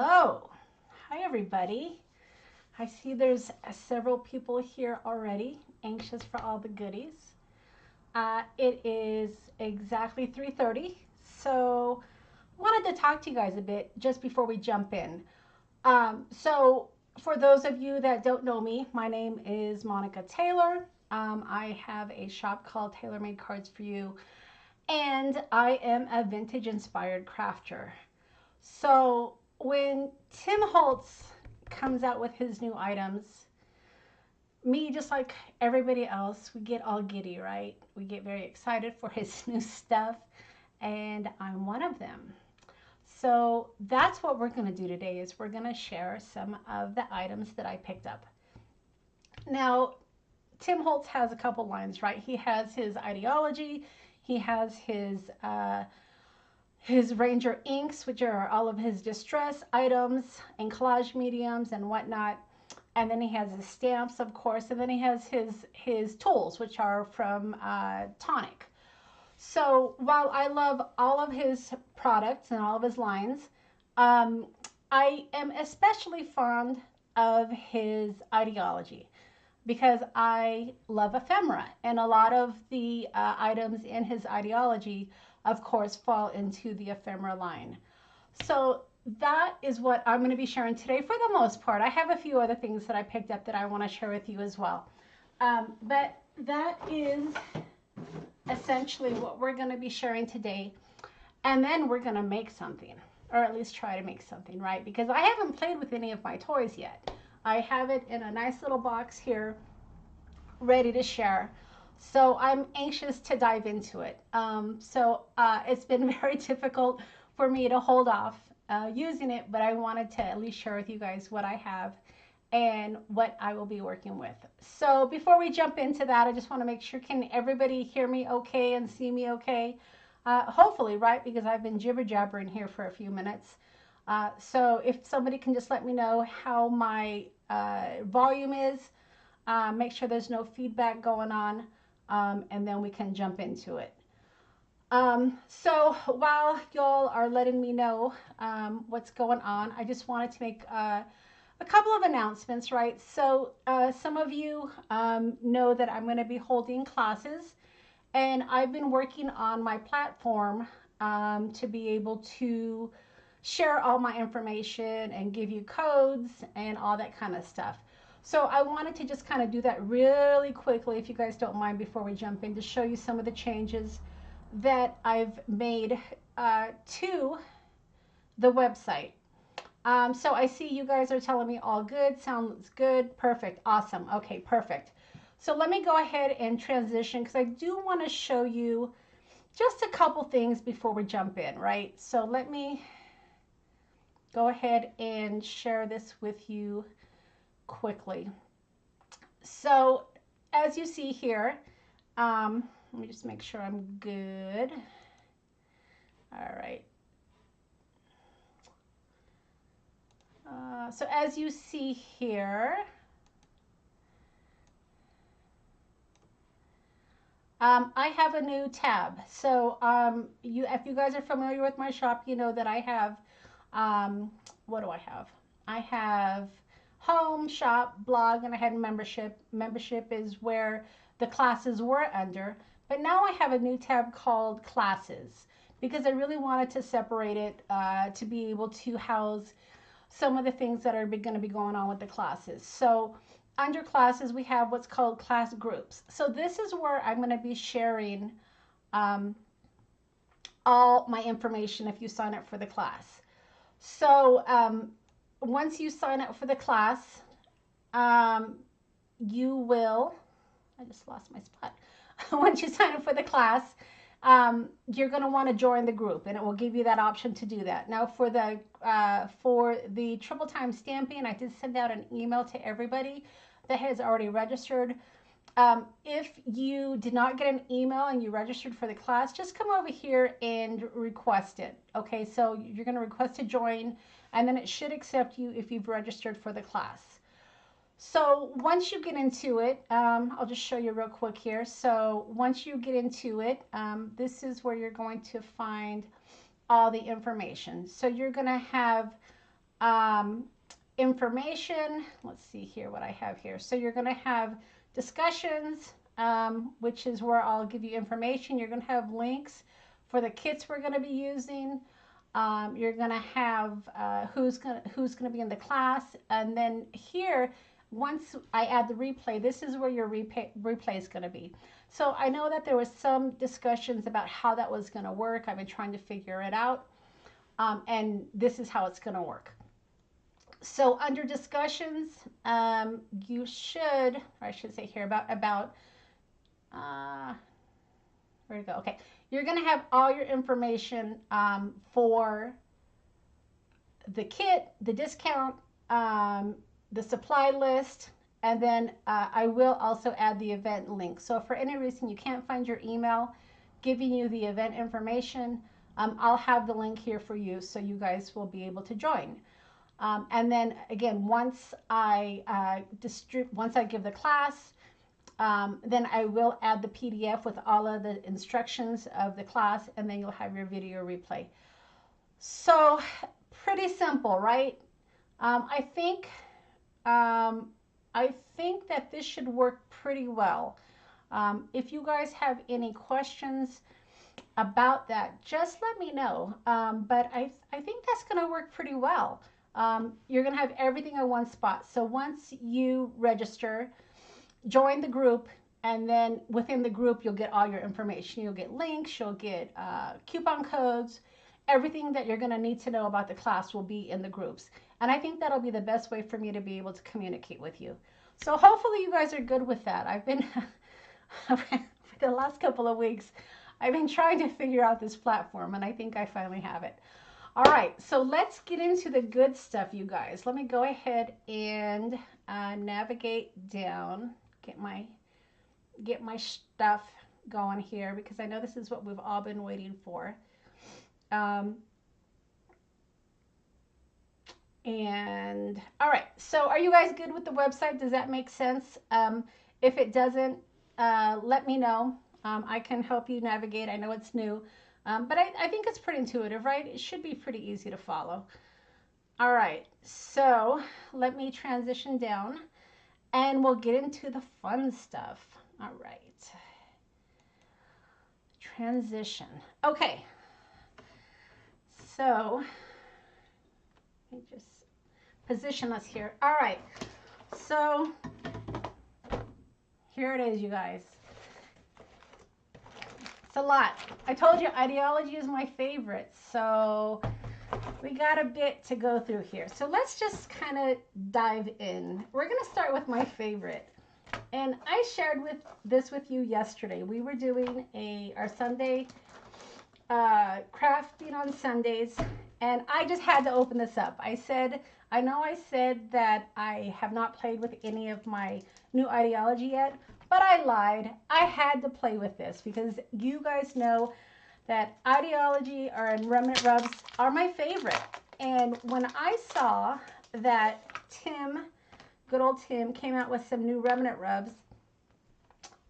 Hello. Hi, everybody. I see there's several people here already, anxious for all the goodies. It is exactly 3:30, so I wanted to talk to you guys a bit just before we jump in. So, for those of you that don't know me, my name is Monica Taylor. I have a shop called Tailor Made Cards for You, and I am a vintage inspired crafter. So when Tim Holtz comes out with his new items, me, just like everybody else, we get all giddy, right? We get very excited for his new stuff, and I'm one of them. So that's what we're going to do today is we're going to share some of the items that I picked up. Now, Tim Holtz has a couple lines, right? He has his ideology, he has his Ranger inks, which are all of his distress items and collage mediums and whatnot. And then he has his stamps, of course, and then he has his tools, which are from Tonic. So while I love all of his products and all of his lines, um, I am especially fond of his ideology because I love ephemera, and a lot of the items in his ideology, of course, fall into the ephemera line. So that is what I'm going to be sharing today for the most part. I have a few other things that I picked up that I want to share with you as well. But that is essentially what we're going to be sharing today. And then we're going to make something, or at least try to make something, right? Because I haven't played with any of my toys yet. I have it in a nice little box here, ready to share. So I'm anxious to dive into it. It's been very difficult for me to hold off using it, but I wanted to at least share with you guys what I have and what I will be working with. So before we jump into that, I just want to make sure, can everybody hear me okay and see me okay? Hopefully, right? Because I've been jibber jabbering here for a few minutes. So if somebody can just let me know how my volume is, make sure there's no feedback going on, and then we can jump into it. So while y'all are letting me know what's going on, I just wanted to make a couple of announcements, right? So some of you know that I'm going to be holding classes, and I've been working on my platform to be able to share all my information and give you codes and all that kind of stuff. So I wanted to just kind of do that really quickly, if you guys don't mind, before we jump in, to show you some of the changes that I've made to the website. So I see you guys are telling me all good, sounds good, perfect, awesome, okay, perfect. So let me go ahead and transition because I do want to show you just a couple things before we jump in, right? So let me go ahead and share this with you quickly. So as you see here, let me just make sure I'm good. All right. So as you see here, I have a new tab. So if you guys are familiar with my shop, you know that I have, what do I have? I have home, shop, blog, and I had membership. Membership is where the classes were under, but now I have a new tab called classes because I really wanted to separate it to be able to house some of the things that are going to be going on with the classes. So under classes, we have what's called class groups. So this is where I'm going to be sharing all my information if you sign up for the class. So once you sign up for the class, you will, I just lost my spot. Once you sign up for the class, you're going to want to join the group, and it will give you that option to do that. Now for the triple time stamping, I did send out an email to everybody that has already registered. If you did not get an email and you registered for the class, just come over here and request it. Okay, so you're going to request to join, and then it should accept you if you've registered for the class. So once you get into it, I'll just show you real quick here. So once you get into it, this is where you're going to find all the information. So you're going to have information. Let's see here what I have here. So you're going to have discussions, which is where I'll give you information. You're going to have links for the kits we're going to be using. You're going to have who's going to be in the class. And then here, once I add the replay, this is where your replay is going to be. So I know that there was some discussions about how that was going to work. I've been trying to figure it out. And this is how it's going to work. So under discussions, you should, or I should say here about where to go? Okay, you're going to have all your information for the kit, the discount, the supply list, and then I will also add the event link. So if for any reason you can't find your email giving you the event information, I'll have the link here for you so you guys will be able to join. And then again, once I give the class, then I will add the PDF with all of the instructions of the class, and then you'll have your video replay. So pretty simple, right? I think that this should work pretty well. If you guys have any questions about that, just let me know. But I think that's going to work pretty well. You're going to have everything in one spot. So once you register, join the group, and then within the group, you'll get all your information. You'll get links, you'll get coupon codes. Everything that you're going to need to know about the class will be in the groups. And I think that'll be the best way for me to be able to communicate with you. So hopefully you guys are good with that. I've been, for the last couple of weeks, I've been trying to figure out this platform, and I think I finally have it. All right, so let's get into the good stuff, you guys. Let me go ahead and navigate down, get my stuff going here, because I know this is what we've all been waiting for. And all right, so are you guys good with the website? Does that make sense? If it doesn't, let me know. I can help you navigate. I know it's new. But I think it's pretty intuitive, right? It should be pretty easy to follow. All right, so let me transition down and we'll get into the fun stuff. All right. Transition. Okay. So let me just position us here. All right. So here it is, you guys. It's a lot. I told you ideology is my favorite, so we got a bit to go through here. So let's just kind of dive in. We're going to start with my favorite. And I shared this with you yesterday. We were doing our Sunday crafting on Sundays, and I just had to open this up. I know I said that I have not played with any of my new ideology yet, but I lied. I had to play with this because you guys know that ideology and remnant rubs are my favorite. And when I saw that good old Tim, came out with some new remnant rubs,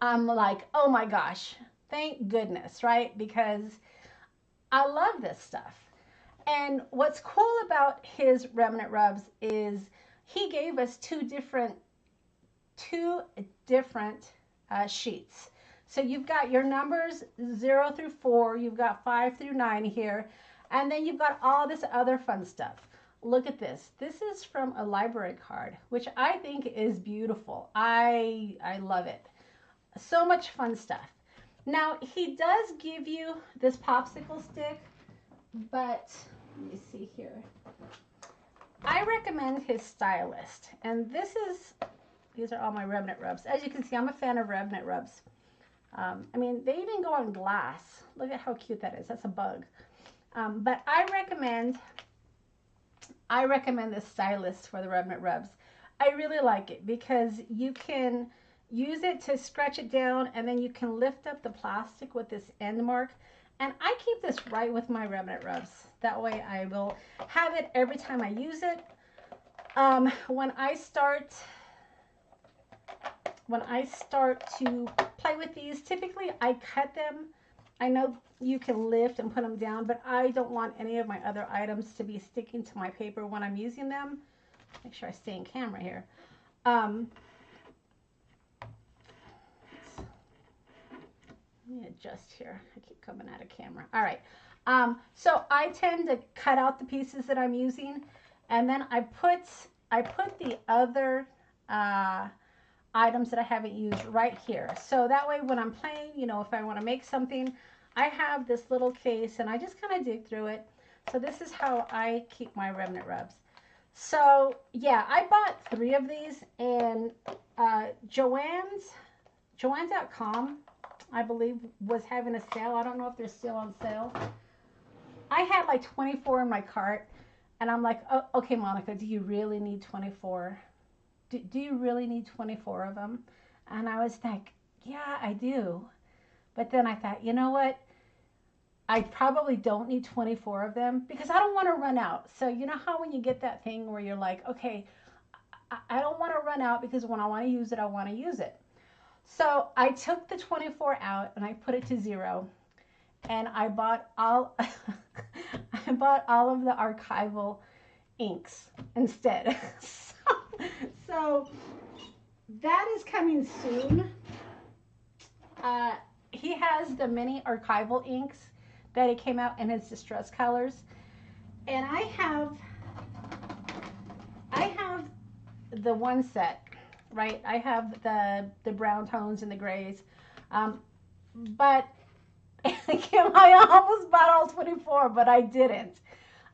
I'm like, oh my gosh, thank goodness, right? Because I love this stuff. And what's cool about his remnant rubs is he gave us two different sheets. So you've got your numbers 0 through 4, you've got 5 through 9 here, and then you've got all this other fun stuff. Look at this. This is from a library card, which I think is beautiful. I love it. So much fun stuff. Now, he does give you this popsicle stick, but let me see here. I recommend his stylist, and these are all my remnant rubs. As you can see, I'm a fan of remnant rubs. I mean, they even go on glass. Look at how cute that is. That's a bug. But I recommend this stylist for the remnant rubs. I really like it because you can use it to scratch it down, and then you can lift up the plastic with this end mark. And I keep this right with my remnant rubs. That way I will have it every time I use it. When I start to play with these, typically I cut them I know you can lift and put them down, but I don't want any of my other items to be sticking to my paper when I'm using them. Make sure I stay in camera here. Let me adjust here. I keep coming out of camera. All right. So I tend to cut out the pieces that I'm using, and then I put the other items that I haven't used right here. So that way when I'm playing, you know, if I want to make something, I have this little case and I just kind of dig through it. So this is how I keep my remnant rubs. So yeah, I bought 3 of these, and Joann's.com, I believe, was having a sale. I don't know if they're still on sale. I had like 24 in my cart, and I'm like, oh, okay, Monica, do you really need 24? Do you really need 24 of them? And I was like, yeah, I do. But then I thought, you know what? I probably don't need 24 of them because I don't want to run out. So you know how when you get that thing where you're like, okay, I don't want to run out because when I want to use it, I want to use it. So I took the 24 out and I put it to 0. And I bought all I bought all of the archival inks instead. So that is coming soon. He has the mini archival inks that it came out in his distress colors, and I have the one set, right? I have the brown tones and the grays, but I almost bought all 24, but I didn't.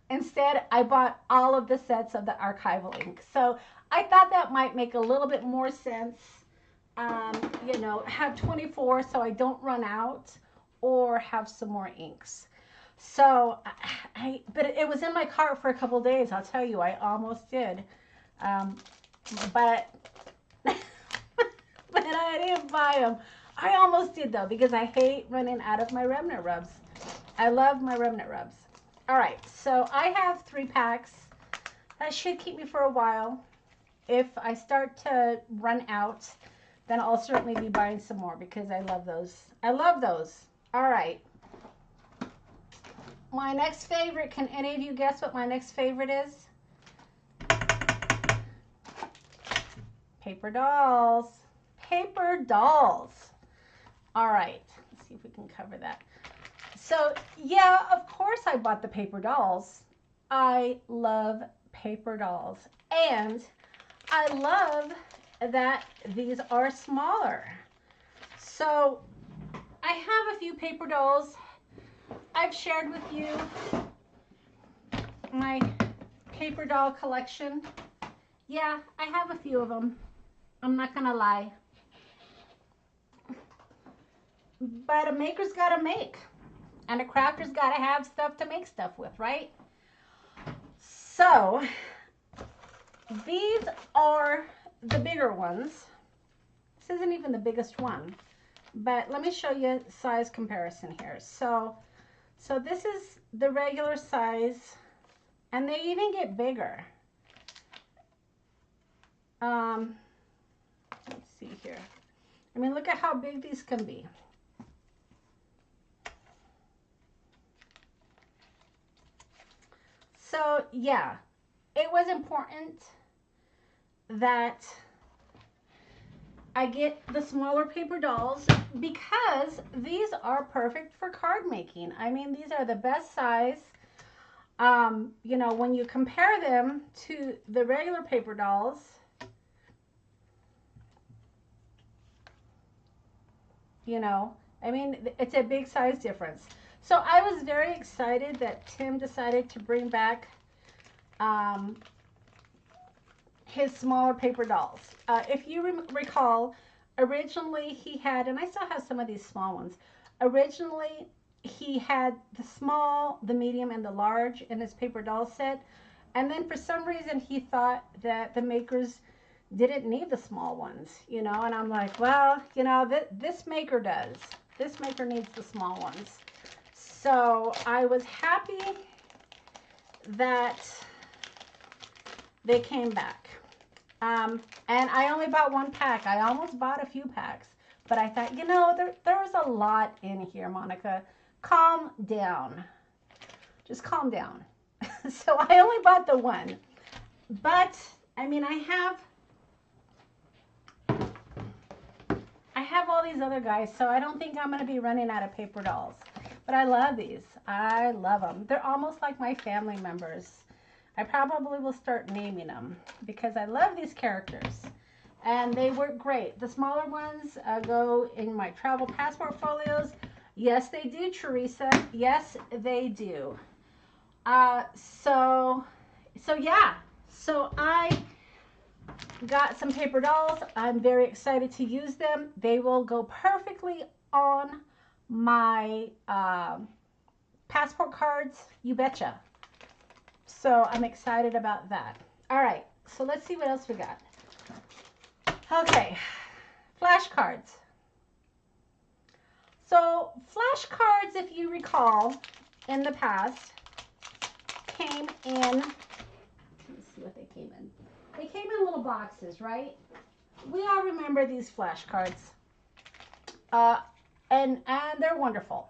Instead, I bought all of the sets of the archival ink. So I thought that might make a little bit more sense. You know, have 24 so I don't run out, or have some more inks. So but it was in my cart for a couple days. I'll tell you, I almost did. But I didn't buy them. I almost did though, because I hate running out of my remnant rubs. I love my remnant rubs. All right, so I have 3 packs. That should keep me for a while. If I start to run out, then I'll certainly be buying some more because I love those. I love those. All right. My next favorite, can any of you guess what my next favorite is? Paper dolls. Paper dolls. All right, let's see if we can cover that. So yeah, of course I bought the paper dolls. I love paper dolls, and I love that these are smaller. So I have a few paper dolls. I've shared with you my paper doll collection. Yeah, I have a few of them. I'm not gonna lie. But a maker's gotta make, and a crafter's gotta have stuff to make stuff with, right? So these are the bigger ones. This isn't even the biggest one, but let me show you size comparison here. So this is the regular size, and they even get bigger. Let's see here. I mean, look at how big these can be. So yeah, it was important that I get the smaller paper dolls because these are perfect for card making. I mean, these are the best size. You know, when you compare them to the regular paper dolls, you know, I mean, it's a big size difference. So I was very excited that Tim decided to bring back his smaller paper dolls. If you recall, originally he had, and I still have some of these small ones, originally he had the small, the medium, and the large in his paper doll set. And then for some reason he thought that the makers didn't need the small ones, you know, and I'm like, well, you know, this maker does. This maker needs the small ones. So I was happy that they came back. And I only bought 1 pack. I almost bought a few packs, But I thought, you know, there was a lot in here, Monica. Calm down. Just calm down. So I only bought the one. But, I mean, I have all these other guys, so I don't think I'm going to be running out of paper dolls. But I love these. I love them. They're almost like my family members. I probably will start naming them because I love these characters. And they work great. The smaller ones go in my travel passport folios. Yes, they do, Teresa. Yes, they do. So yeah. So I got some paper dolls. I'm very excited to use them. They will go perfectly on my passport cards. You betcha. So I'm excited about that. All right. So let's see what else we got. Okay, flashcards. So flashcards, if you recall, in the past, came in, let's see what they came in. They came in little boxes, right? We all remember these flashcards. And they're wonderful.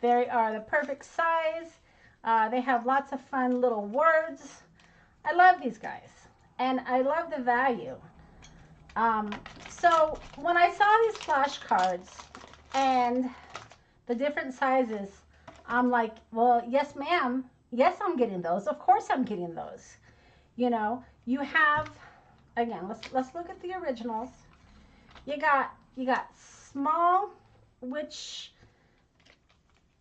They are the perfect size. They have lots of fun little words. I love these guys. And I love the value. So when I saw these flashcards and the different sizes, I'm like, well, yes, ma'am. Yes, I'm getting those. Of course I'm getting those. You know, you have, again, let's look at the originals. You got small, which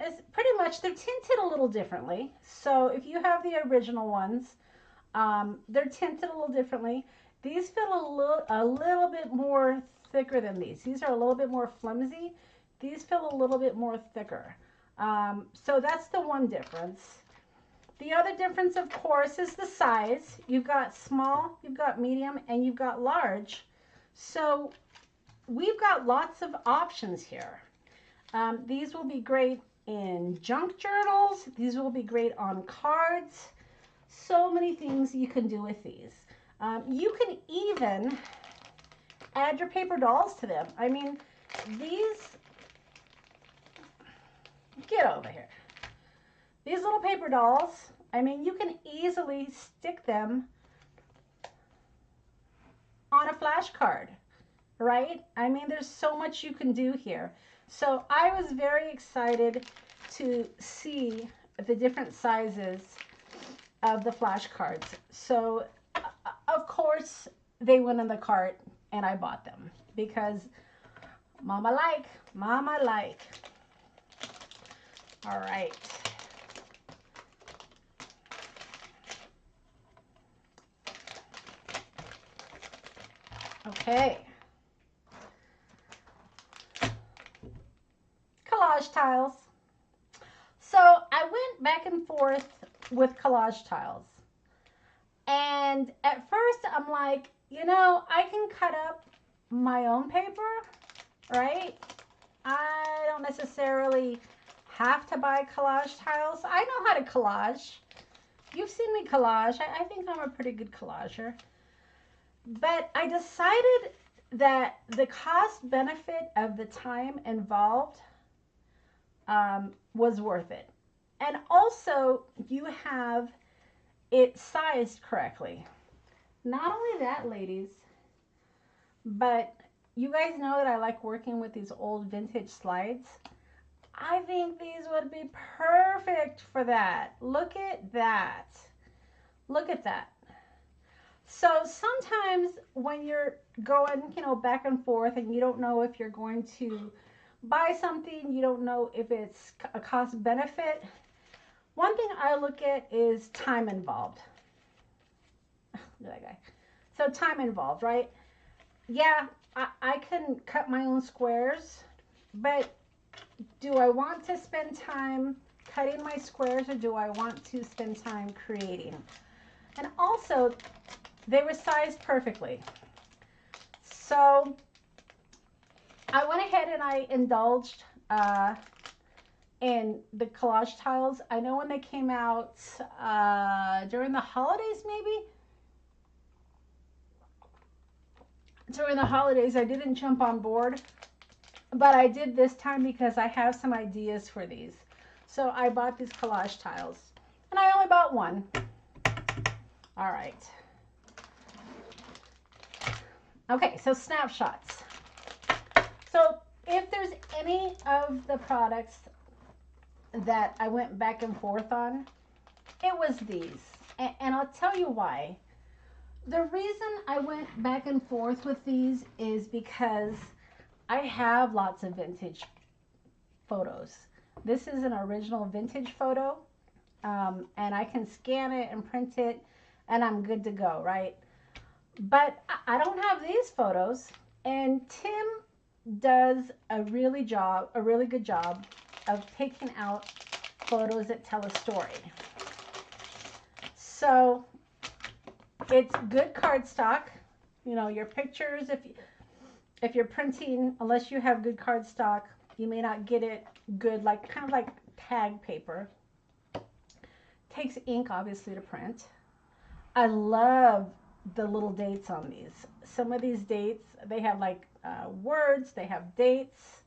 is pretty much, they're tinted a little differently. So if you have the original ones, they're tinted a little differently. These feel a little bit more thicker than these. These are a little bit more flimsy. These feel a little bit more thicker. So that's the one difference. The other difference, of course, is the size. You've got small, you've got medium, and you've got large. So we've got lots of options here. These will be great in junk journals. These will be great on cards. So many things you can do with these. You can even add your paper dolls to them. I mean, these, get over here. These little paper dolls, I mean, you can easily stick them on a flashcard, right? I mean, there's so much you can do here. So I was very excited to see the different sizes of the flashcards. So of course they went in the cart and I bought them because mama like. All right. Okay. Collage tiles. So I went back and forth with collage tiles. And at first I'm like, you know, I can cut up my own paper, right? I don't necessarily have to buy collage tiles. I know how to collage. You've seen me collage. I think I'm a pretty good collager. But I decided that the cost benefit of the time involved was worth it. And also you have it sized correctly. Not only that, ladies, but you guys know that I like working with these old vintage slides. I think these would be perfect for that. Look at that. Look at that. So sometimes when you're going, you know, back and forth and you don't know if you're going to buy something, you don't know if it's a cost benefit. One thing I look at is time involved. That guy. So time involved, right? Yeah, I can cut my own squares, but do I want to spend time cutting my squares or do I want to spend time creating? And also, they were sized perfectly. So I went ahead and I indulged in the collage tiles. I know when they came out during the holidays, maybe? During the holidays, I didn't jump on board. but I did this time because I have some ideas for these. So I bought these collage tiles, and I only bought one. All right. Okay, so snapshots. So if there's any of the products that I went back and forth on, it was these. And I'll tell you why. The reason I went back and forth with these is because I have lots of vintage photos. This is an original vintage photo, and I can scan it and print it, and I'm good to go, right? But I don't have these photos, and Tim does a really good job of picking out photos that tell a story. So it's good cardstock. You know, your pictures, if you're printing, unless you have good cardstock, you may not get it good, like kind of like tag paper. Takes ink, obviously, to print. I love the little dates on these. Some of these dates, they have like words, they have dates.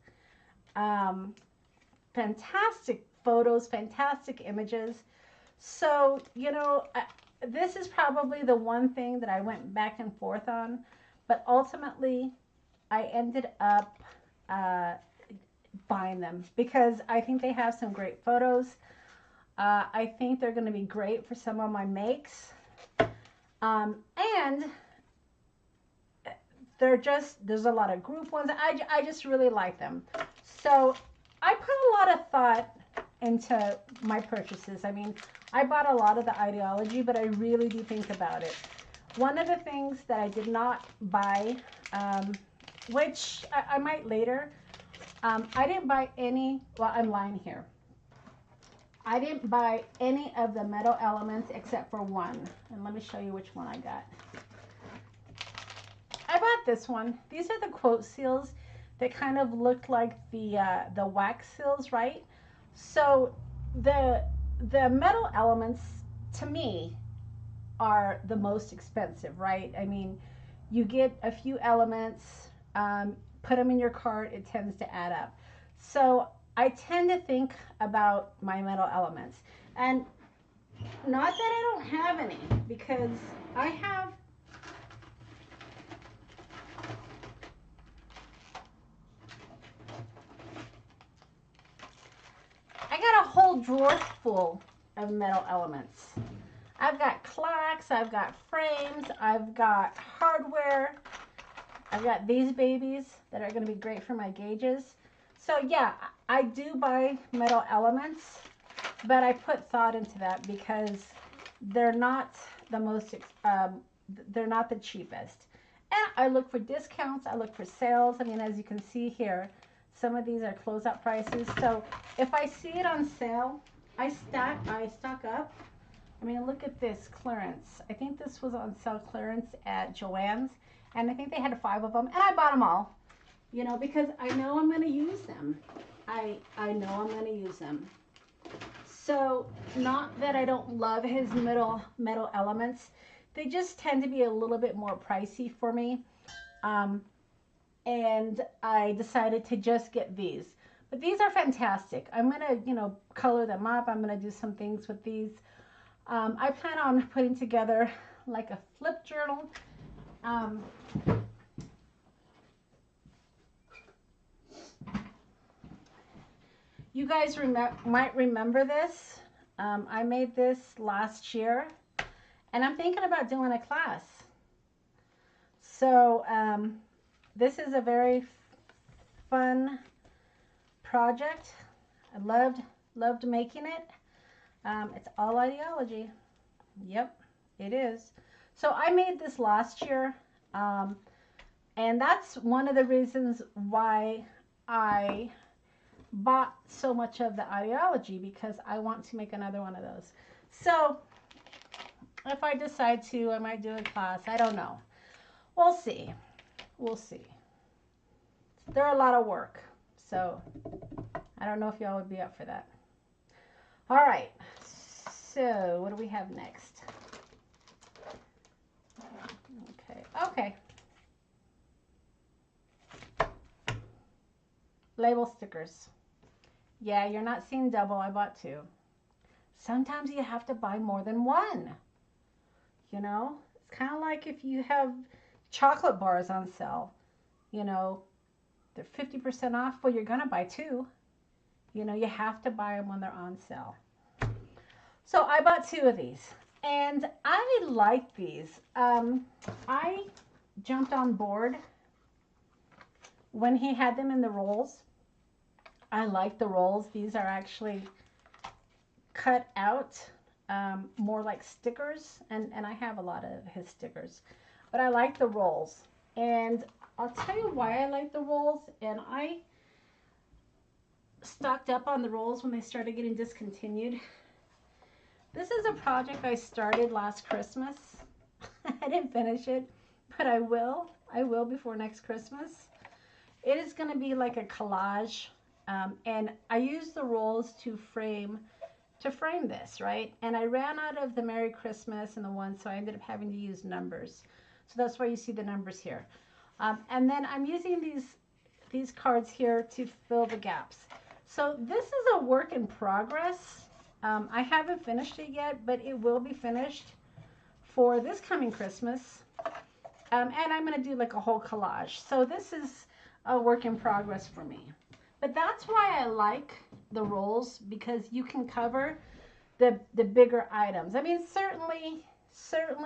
Fantastic photos, fantastic images. So, you know, this is probably the one thing that I went back and forth on, but ultimately I ended up buying them because I think they have some great photos. I think they're going to be great for some of my makes. And there's a lot of group ones. I just really like them. So I put a lot of thought into my purchases. I mean, I bought a lot of the idea-ology, but I really do think about it. One of the things that I did not buy, which I might later, I didn't buy any, well, I'm lying here. I didn't buy any of the metal elements except for one. And let me show you which one I got. I bought this one. These are the quote seals that kind of look like the wax seals, right? So the metal elements, to me, are the most expensive, right? I mean, you get a few elements, put them in your cart, it tends to add up. So I tend to think about my metal elements. And not that I don't have any, because I have got a whole drawer full of metal elements. I've got clacks, I've got frames, I've got hardware, I've got these babies that are going to be great for my gauges. So yeah, I do buy metal elements, but I put thought into that because they're not the most, they're not the cheapest. And I look for discounts, I look for sales. I mean, as you can see here, some of these are closeout prices. So if I see it on sale, I stock up. I mean, look at this clearance. I think this was on sale clearance at Joann's, and I think they had 5 of them, and I bought them all, you know, because I know I'm going to use them. I know I'm going to use them. So not that I don't love his metal elements. They just tend to be a little bit more pricey for me. And I decided to just get these. But these are fantastic. I'm going to, you know, color them up. I'm going to do some things with these. I plan on putting together like a flip journal. You guys might remember this. I made this last year, and I'm thinking about doing a class. So this is a very fun project. I loved making it. It's all idea-ology. Yep, it is. So I made this last year, and that's one of the reasons why I bought so much of the idea-ology, because I want to make another one of those. So if I decide to, I might do a class. I don't know. We'll see. We'll see. They're a lot of work, so I don't know if y'all would be up for that. All right. So what do we have next? Okay. label stickers. Yeah, you're not seeing double. I bought 2. Sometimes you have to buy more than one. You know, it's kind of like if you have chocolate bars on sale. You know, they're 50% off. Well, you're going to buy 2. You know, you have to buy them when they're on sale. So I bought 2 of these. And I like these. I jumped on board when he had them in the rolls. I like the rolls. These are actually cut out more like stickers. And I have a lot of his stickers. But I like the rolls. And I'll tell you why I like the rolls. And I stocked up on the rolls when they started getting discontinued. This is a project I started last Christmas. I didn't finish it, but I will. I will before next Christmas. It is going to be like a collage, and I use the rolls to frame this, right? And I ran out of the Merry Christmas and the one, so I ended up having to use numbers. So that's why you see the numbers here. And then I'm using these cards here to fill the gaps. So this is a work in progress. I haven't finished it yet, but it will be finished for this coming Christmas. And I'm going to do like a whole collage. So this is a work in progress for me. But that's why I like the rolls, because you can cover the bigger items. I mean, certainly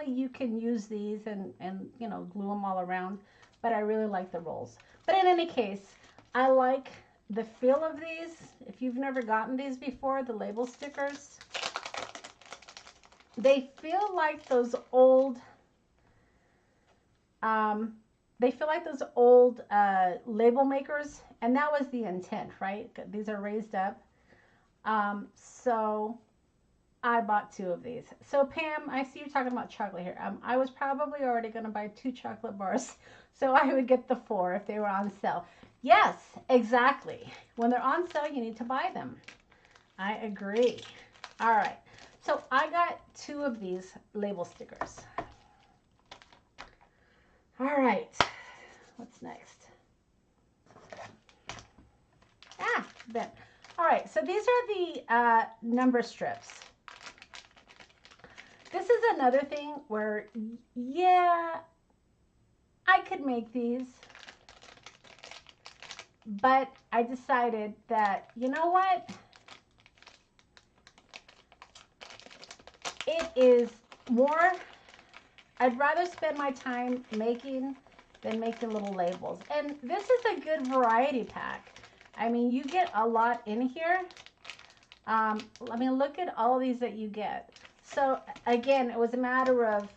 you can use these and you know, glue them all around, but I really like the rolls. But in any case, I like the feel of these. If you've never gotten these before, the label stickers, they feel like those old label makers, and that was the intent, right? These are raised up. So I bought 2 of these. So Pam, I see you're talking about chocolate here. I was probably already going to buy 2 chocolate bars, so I would get the 4 if they were on sale. Yes, exactly. When they're on sale, you need to buy them. I agree. All right. So I got 2 of these label stickers. All right. What's next? Ben. All right. So these are the number strips. This is another thing where, yeah, I could make these. But I decided that, you know what? It is more, I'd rather spend my time making than making little labels. And this is a good variety pack. I mean, you get a lot in here. I mean, look at all these that you get. So again, it was a matter of,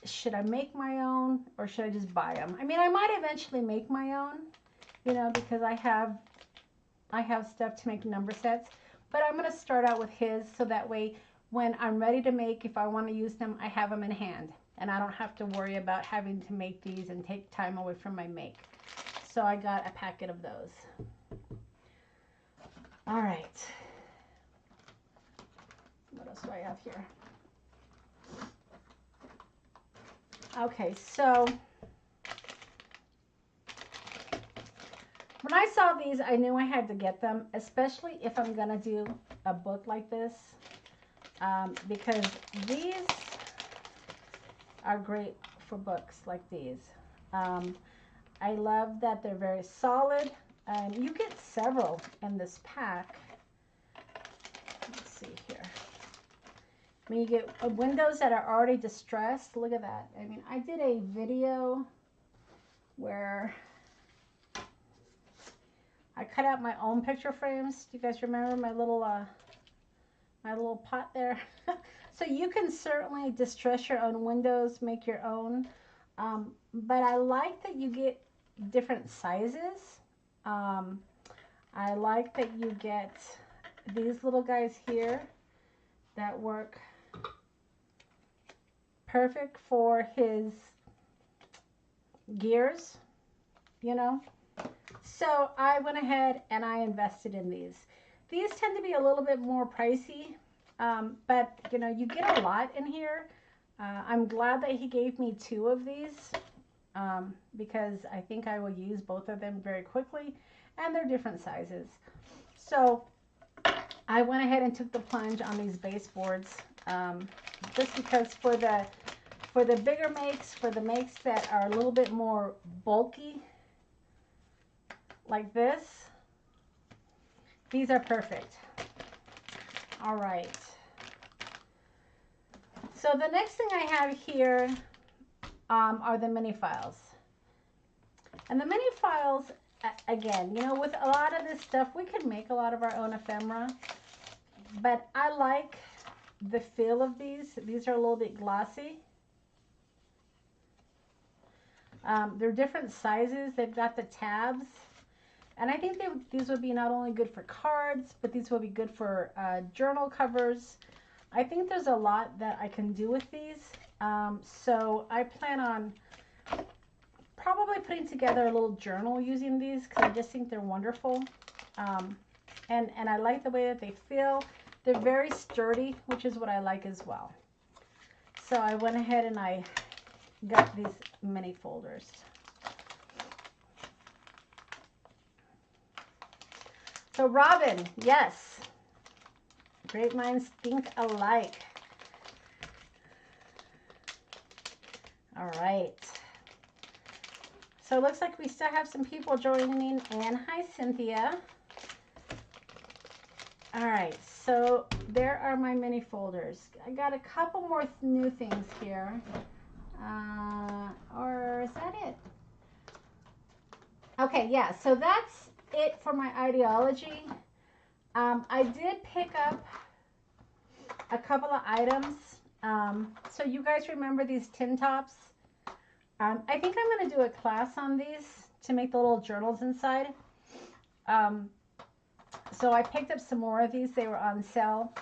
should I make my own or should I just buy them? I mean, I might eventually make my own. You know, because I have stuff to make number sets, but I'm going to start out with his, so that way when I'm ready to make, if I want to use them, I have them in hand, and I don't have to worry about having to make these and take time away from my make. So I got a packet of those. All right. What else do I have here? Okay, so when I saw these, I knew I had to get them, especially if I'm going to do a book like this, because these are great for books like these. I love that they're very solid. You get several in this pack. Let's see here. I mean, you get windows that are already distressed. Look at that. I mean, I did a video where I cut out my own picture frames. Do you guys remember my little pot there? So you can certainly distress your own windows, make your own. But I like that you get different sizes. I like that you get these little guys here that work perfect for his gears, you know. So I went ahead and I invested in these. These tend to be a little bit more pricey, but you know, you get a lot in here. I'm glad that he gave me 2 of these because I think I will use both of them very quickly. and they're different sizes. So I went ahead and took the plunge on these baseboards, just because for the bigger makes, for the makes that are a little bit more bulky, like this, these are perfect. All right. So the next thing I have here are the mini files. And the mini files, again, you know, with a lot of this stuff, we could make a lot of our own ephemera, but I like the feel of these. These are a little bit glossy. They're different sizes. They've got the tabs. And I think these would be not only good for cards, but these will be good for journal covers. I think there's a lot that I can do with these. So I plan on probably putting together a little journal using these, because I just think they're wonderful. And I like the way that they feel. They're very sturdy, which is what I like as well. So I went ahead and I got these mini folders. So Robin, yes, great minds think alike. All right. So it looks like we still have some people joining in. Hi, Cynthia. All right, so there are my mini folders. I got a couple more new things here. Or is that it? Okay, yeah, so that's it for my ideology. I did pick up a couple of items. So you guys remember these tin tops? I think I'm going to do a class on these to make the little journals inside. So I picked up some more of these. They were on sale.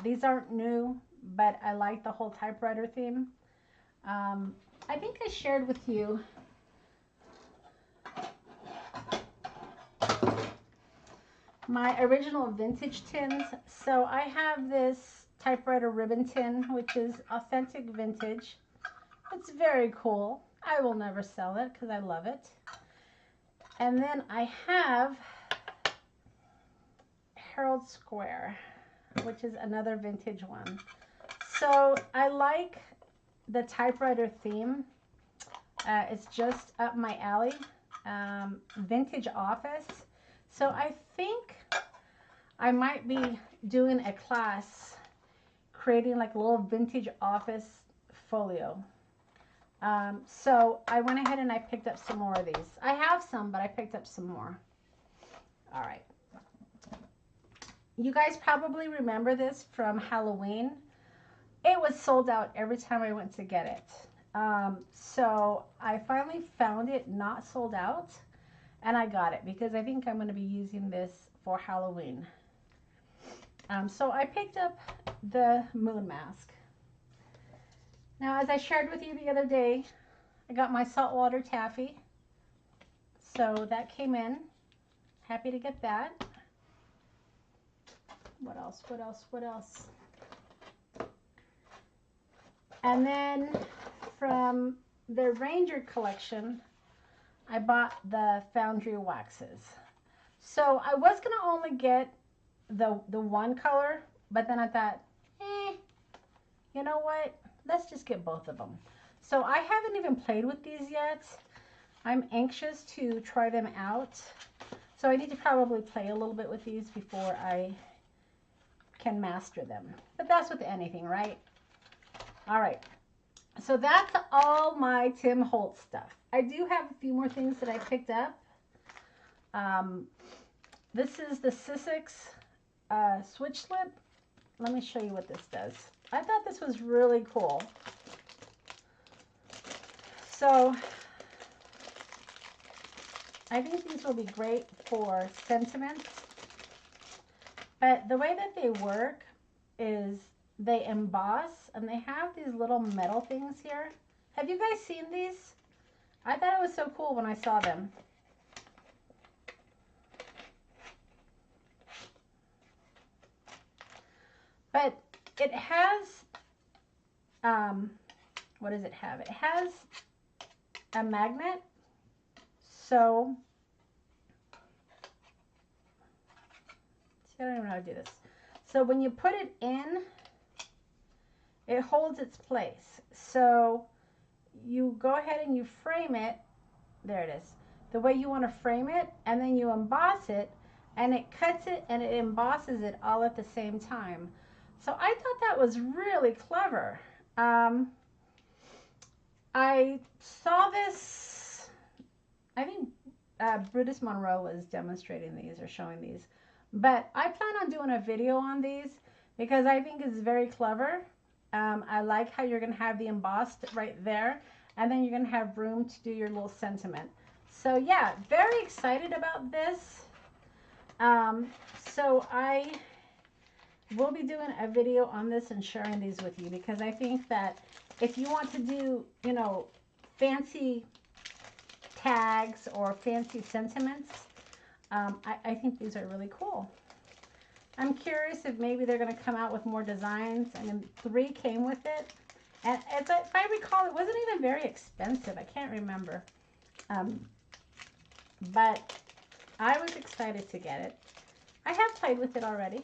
These aren't new, but I like the whole typewriter theme. I think I shared with you my original vintage tins. So I have this typewriter ribbon tin, which is authentic vintage. It's very cool. I will never sell it because I love it. And then I have Herald Square, which is another vintage one. So I like the typewriter theme. It's just up my alley. Vintage office. So I think I might be doing a class creating like a little vintage office folio. So I went ahead and I picked up some more of these. I have some, but I picked up some more. All right. You guys probably remember this from Halloween. It was sold out every time I went to get it. So I finally found it not sold out, and I got it because I think I'm going to be using this for Halloween. So I picked up the moon mask. Now, as I shared with you the other day, I got my saltwater taffy. So that came in. Happy to get that. What else? What else? What else? And then from the Ranger collection, I bought the Foundry Waxes. So I was going to only get the one color, but then I thought, you know what? Let's just get both of them. So I haven't even played with these yet. I'm anxious to try them out. So I need to probably play a little bit with these before I can master them. But that's with anything, right? All right. So that's all my Tim Holtz stuff. I do have a few more things that I picked up. This is the Sissix switch slip. Let me show you what this does. I thought this was really cool. So I think these will be great for sentiments. But the way that they work is they emboss and they have these little metal things here. Have you guys seen these? I thought it was so cool when I saw them. But it has, what does it have? It has a magnet. So See, I don't even know how to do this. So when you put it in, it holds its place. So you go ahead and you frame it. There it is. The way you want to frame it, and then you emboss it, and it cuts it and it embosses it all at the same time. So I thought that was really clever. I saw this, I think Brutus Monroe was demonstrating these or showing these, but I plan on doing a video on these because I think it's very clever. I like how you're going to have the embossed right there, and then you're going to have room to do your little sentiment. So yeah, very excited about this. So I will be doing a video on this and sharing these with you because I think that if you want to do, you know, fancy tags or fancy sentiments, I think these are really cool. I'm curious if maybe they're going to come out with more designs, and 3 came with it. And if I recall, it wasn't even very expensive. I can't remember. But I was excited to get it. I have played with it already.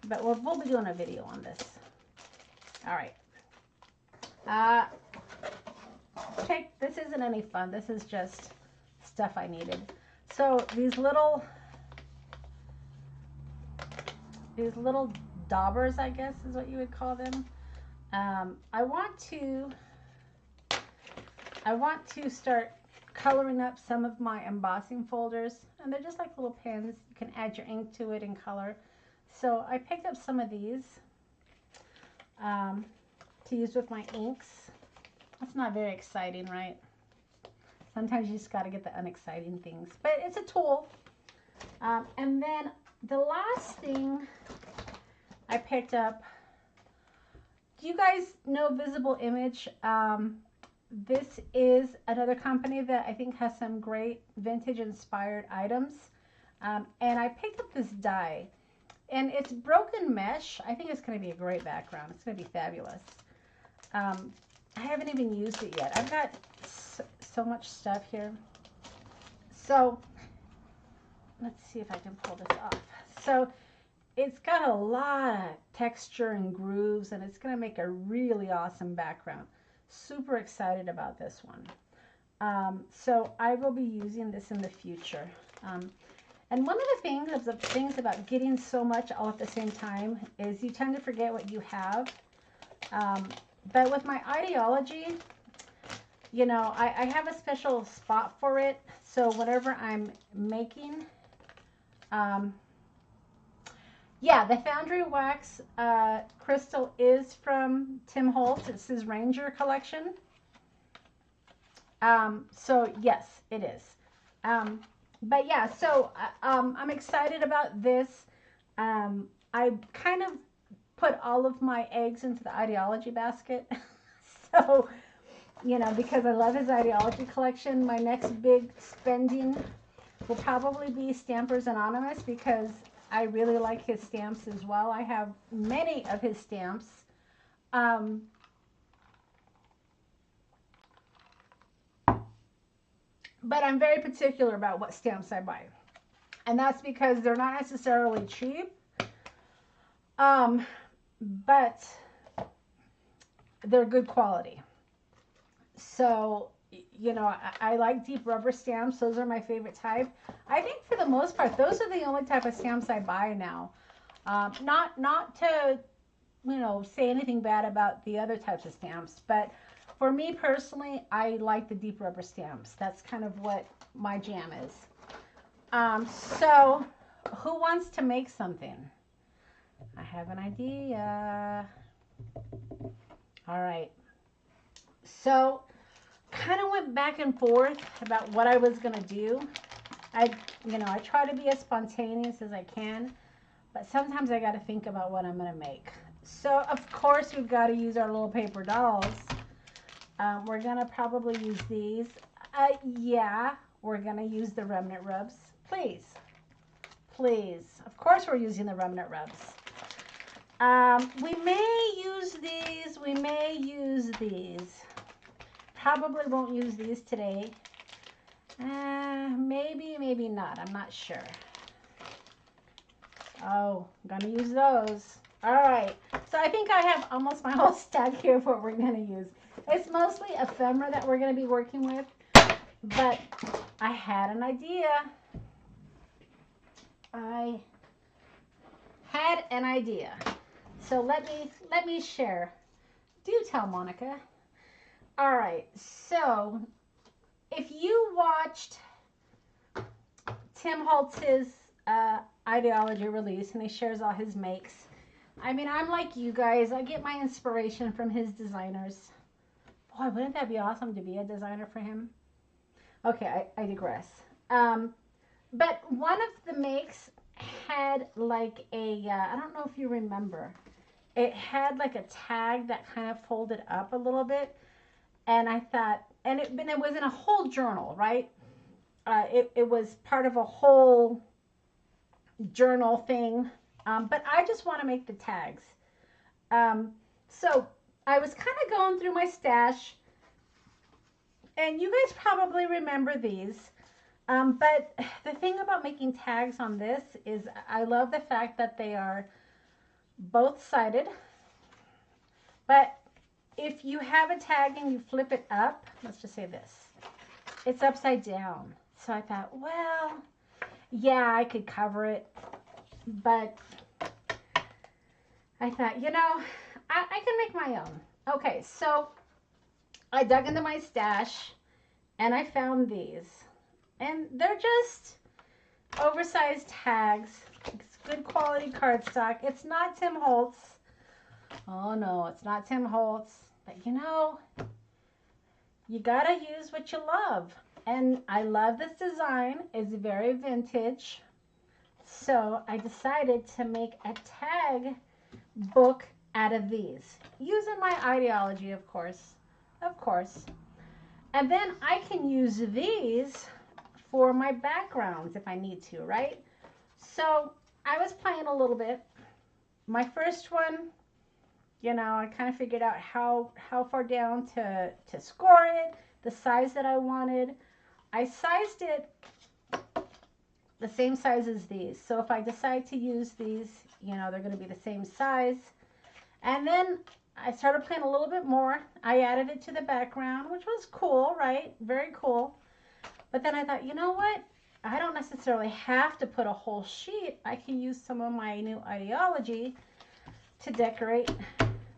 But we'll be doing a video on this. All right. This isn't any fun. This is just stuff I needed. So these little daubers, I guess is what you would call them. I want to start coloring up some of my embossing folders, and they're just like little pens. You can add your ink to it and color. So I picked up some of these to use with my inks. That's not very exciting, right? Sometimes you just got to get the unexciting things, but it's a tool. And then the last thing I picked up, do you guys know Visible Image? This is another company that I think has some great vintage inspired items. And I picked up this die, and it's broken mesh. I think it's going to be a great background. It's going to be fabulous. I haven't even used it yet. I've got so much stuff here. So let's see if I can pull this off. So it's got a lot of texture and grooves, and it's going to make a really awesome background. Super excited about this one. So I will be using this in the future. And one of the things about getting so much all at the same time is you tend to forget what you have. But with my idea-ology, you know, I have a special spot for it. So whenever I'm making, yeah, the Foundry Wax crystal is from Tim Holtz. It's his Ranger collection. So yes, it is. But yeah, so I'm excited about this. I kind of put all of my eggs into the idea-ology basket. So, you know, because I love his idea-ology collection, my next big spending will probably be Stampers Anonymous, because I really like his stamps as well. I have many of his stamps. But I'm very particular about what stamps I buy. And that's because they're not necessarily cheap. But they're good quality. So, you know, I like deep rubber stamps. Those are my favorite type. I think for the most part, those are the only type of stamps I buy now. Not to, you know, say anything bad about the other types of stamps, but for me personally, I like the deep rubber stamps. That's kind of what my jam is. So, who wants to make something? I have an idea. All right. So, kind of went back and forth about what I was going to do. I try to be as spontaneous as I can, but sometimes I got to think about what I'm going to make. So, of course, we've got to use our little paper dolls. We're going to probably use these. Yeah, we're going to use the remnant rubs. Please. Please. Of course, we're using the remnant rubs. We may use these. We may use these. Probably won't use these today. Maybe, maybe not. I'm not sure. Oh, I'm gonna use those. All right. So I think I have almost my whole stack here of what we're gonna use. It's mostly ephemera that we're gonna be working with, but I had an idea. I had an idea. So let me share. Do tell, Monica. All right. So if you watched Tim Holtz's idea-ology release, and he shares all his makes. I mean, I'm like you guys. I get my inspiration from his designers. Boy, wouldn't that be awesome to be a designer for him? Okay, I digress. But one of the makes had like a, I don't know if you remember, it had like a tag that kind of folded up a little bit. And I thought, and it was in a whole journal, right? It was part of a whole journal thing, but I just want to make the tags. So I was kind of going through my stash, and you guys probably remember these. But the thing about making tags on this is I love the fact that they are both sided. But if you have a tag and you flip it up, let's just say this, it's upside down. So I thought, well, yeah, I could cover it, but I thought, you know, I can make my own. Okay, so I dug into my stash and I found these. And they're just oversized tags. It's good quality cardstock. It's not Tim Holtz. Oh no, it's not Tim Holtz. But you know, you gotta use what you love. And I love this design. It's very vintage. So I decided to make a tag book out of these. Using my idea-ology, of course. Of course. And then I can use these for my backgrounds if I need to, right? So I was playing a little bit. My first one, you know, I kind of figured out how far down to score it, the size that I wanted. I sized it the same size as these. So if I decide to use these, you know, they're going to be the same size. And then I started playing a little bit more. I added it to the background, which was cool, right? Very cool. But then I thought, you know what? I don't necessarily have to put a whole sheet. I can use some of my new idea-ology to decorate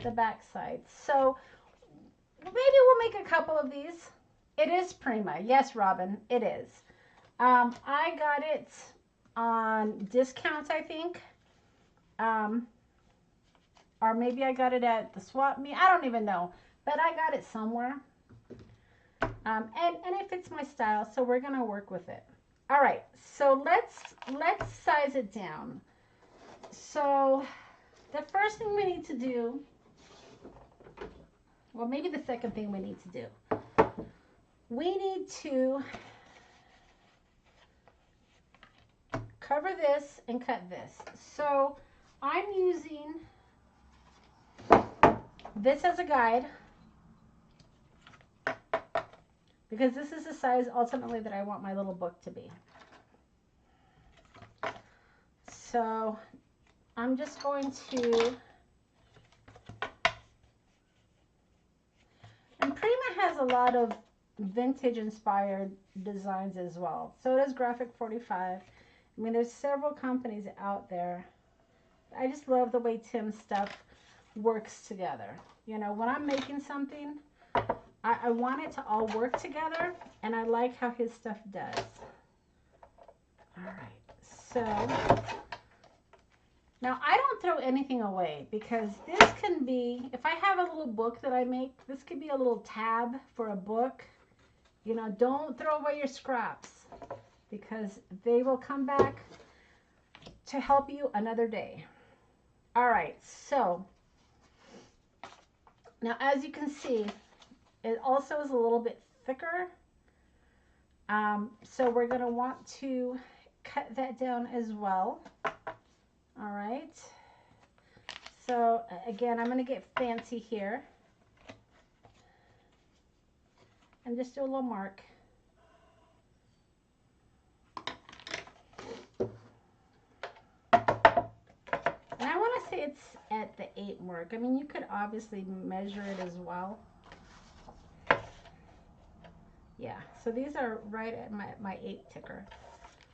the back side. So maybe we'll make a couple of these. It is Prima. Yes, Robin, it is. I got it on discounts, I think. Or maybe I got it at the swap meet. I don't even know. But I got it somewhere. And it fits my style, so we're going to work with it. All right, so let's size it down. So the first thing we need to do, well, maybe the second thing we need to do, we need to cover this and cut this. So I'm using this as a guide because this is the size ultimately that I want my little book to be. So I'm just going to, and Prima has a lot of vintage inspired designs as well. So does Graphic 45. I mean, there's several companies out there. I just love the way Tim's stuff works together. You know, when I'm making something, I want it to all work together, and I like how his stuff does. All right, so now I don't throw anything away because this can be, if I have a little book that I make, this could be a little tab for a book. You know, don't throw away your scraps because they will come back to help you another day. All right, so now as you can see, it also is a little bit thicker. So we're going to want to cut that down as well. All right. So again, I'm going to get fancy here and just do a little mark. the 8 mark. I mean, you could obviously measure it as well. Yeah, so these are right at my 8 ticker.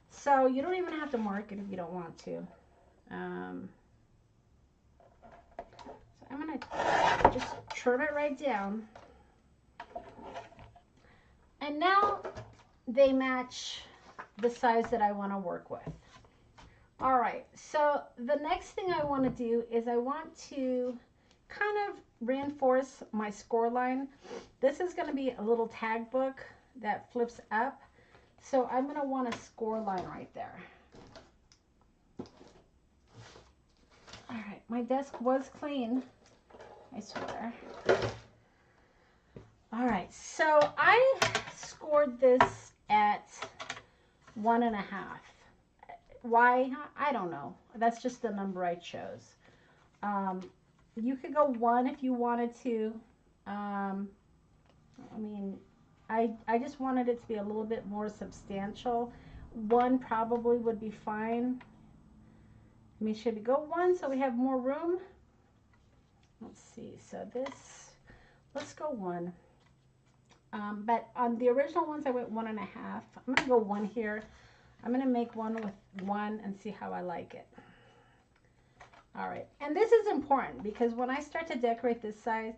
So you don't even have to mark it if you don't want to. So I'm going to just trim it right down. And now they match the size that I want to work with. All right, so the next thing I want to do is I want to kind of reinforce my score line. This is going to be a little tag book that flips up. So I'm going to want a score line right there. All right, my desk was clean, I swear. All right, so I scored this at 1.5. Why? I don't know. That's just the number I chose. You could go 1 if you wanted to. I mean, I just wanted it to be a little bit more substantial. 1 probably would be fine. I mean, should we go 1 so we have more room? Let's see. So this, let's go 1. But on the original ones, I went 1.5. I'm going to go 1 here. I'm going to make one with 1 and see how I like it. All right. And this is important because when I start to decorate this size,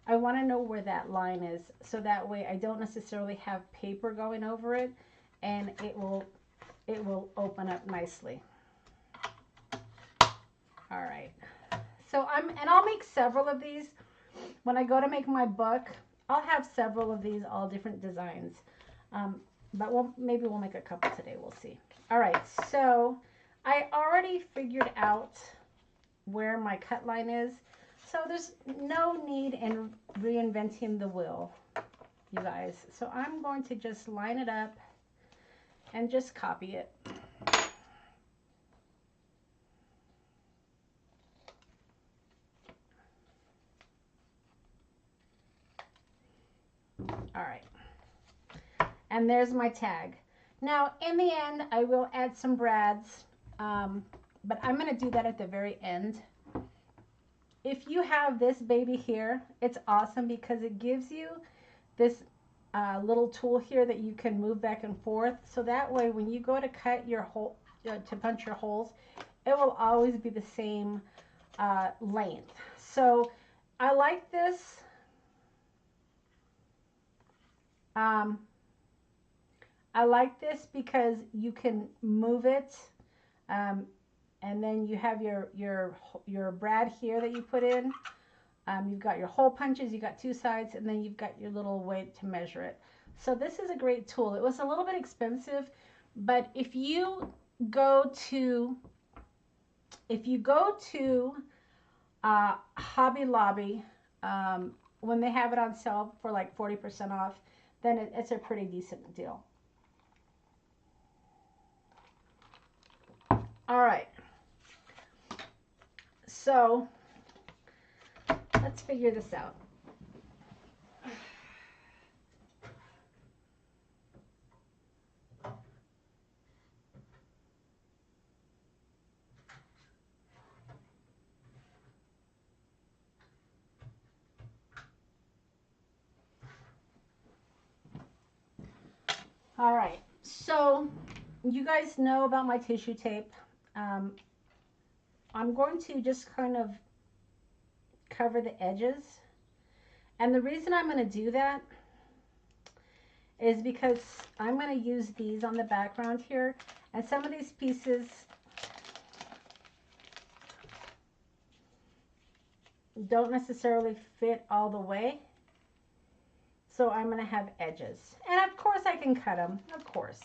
I want to know where that line is. So that way I don't necessarily have paper going over it and it will open up nicely. All right. So I'll make several of these. When I go to make my book, I'll have several of these, all different designs. But maybe we'll make a couple today. We'll see. All right. So I already figured out where my cut line is. So there's no need in reinventing the wheel, you guys. So I'm going to just line it up and just copy it. All right. And there's my tag. Now, in the end, I will add some brads, but I'm going to do that at the very end. If you have this baby here, it's awesome because it gives you this little tool here that you can move back and forth. So that way, when you go to cut your hole, to punch your holes, it will always be the same length. So I like this. I like this because you can move it, and then you have your brad here that you put in. You've got your hole punches, you got 2 sides, and then you've got your little way to measure it. So this is a great tool. It was a little bit expensive, but if you go to Hobby Lobby, when they have it on sale for like 40% off, then it's a pretty decent deal. All right. So let's figure this out. All right. So you guys know about my tissue tape. I'm going to just kind of cover the edges. And the reason I'm going to do that is because I'm going to use these on the background here. And some of these pieces don't necessarily fit all the way. So I'm going to have edges. And of course I can cut them, of course.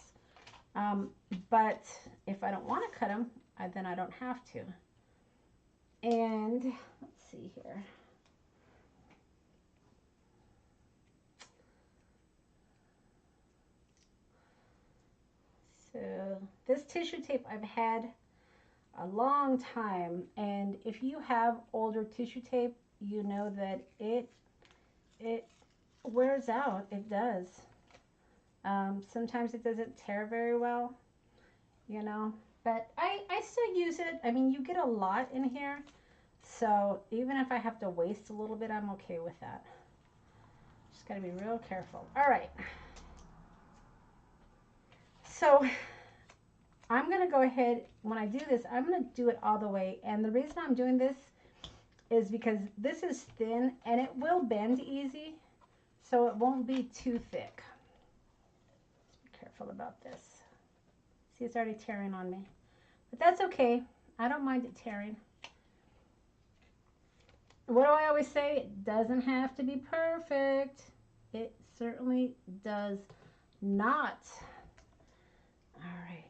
But if I don't want to cut them, then I don't have to. And let's see here. So this tissue tape I've had a long time, and if you have older tissue tape, you know that it wears out. It does. Sometimes it doesn't tear very well, you know, but I still use it. I mean, you get a lot in here, So even if I have to waste a little bit, I'm okay with that. Just got to be real careful. All right. So I'm going to go ahead, when I do this, I'm going to do it all the way. And the reason I'm doing this is because this is thin and it will bend easy, so it won't be too thick. Just be careful about this. See, it's already tearing on me. But that's okay. I don't mind it tearing. What do I always say? It doesn't have to be perfect. It certainly does not. All right.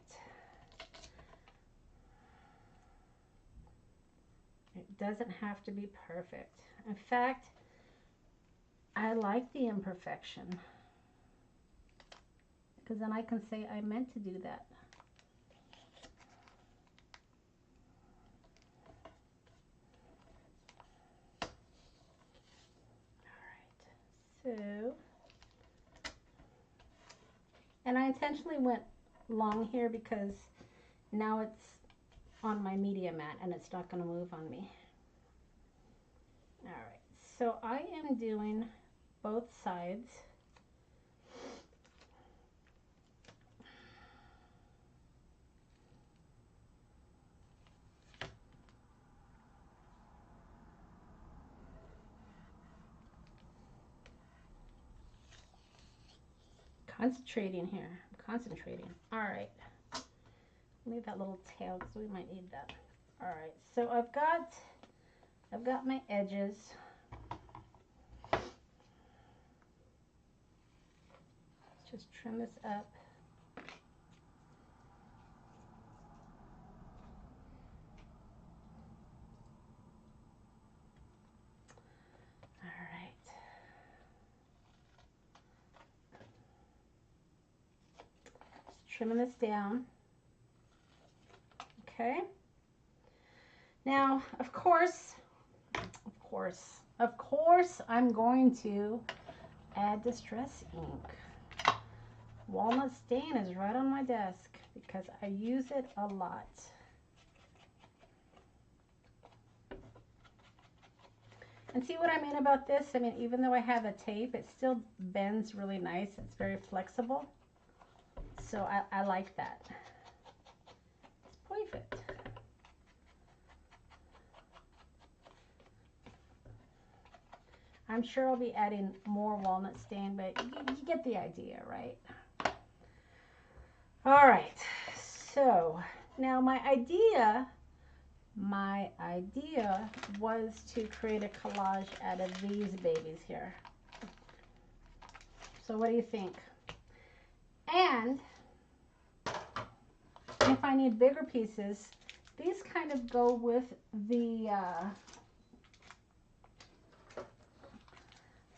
It doesn't have to be perfect. In fact, I like the imperfection, because then I can say I meant to do that. All right. So, and I intentionally went long here because now it's on my media mat and it's not going to move on me. All right, so I am doing both sides. Concentrating here. I'm concentrating. All right. Leave that little tail because we might need that. All right. So I've got my edges. Let's just trim this up. All right. Just trimming this down. Okay. Now, of course, I'm going to add Distress ink. Walnut stain is right on my desk because I use it a lot. And see what I mean about this? I mean, even though I have a tape, it still bends really nice. It's very flexible. So I like that. It's perfect. I'm sure I'll be adding more walnut stain, but you get the idea, right? All right, so now my idea was to create a collage out of these babies here. So what do you think? And if I need bigger pieces, these kind of go with the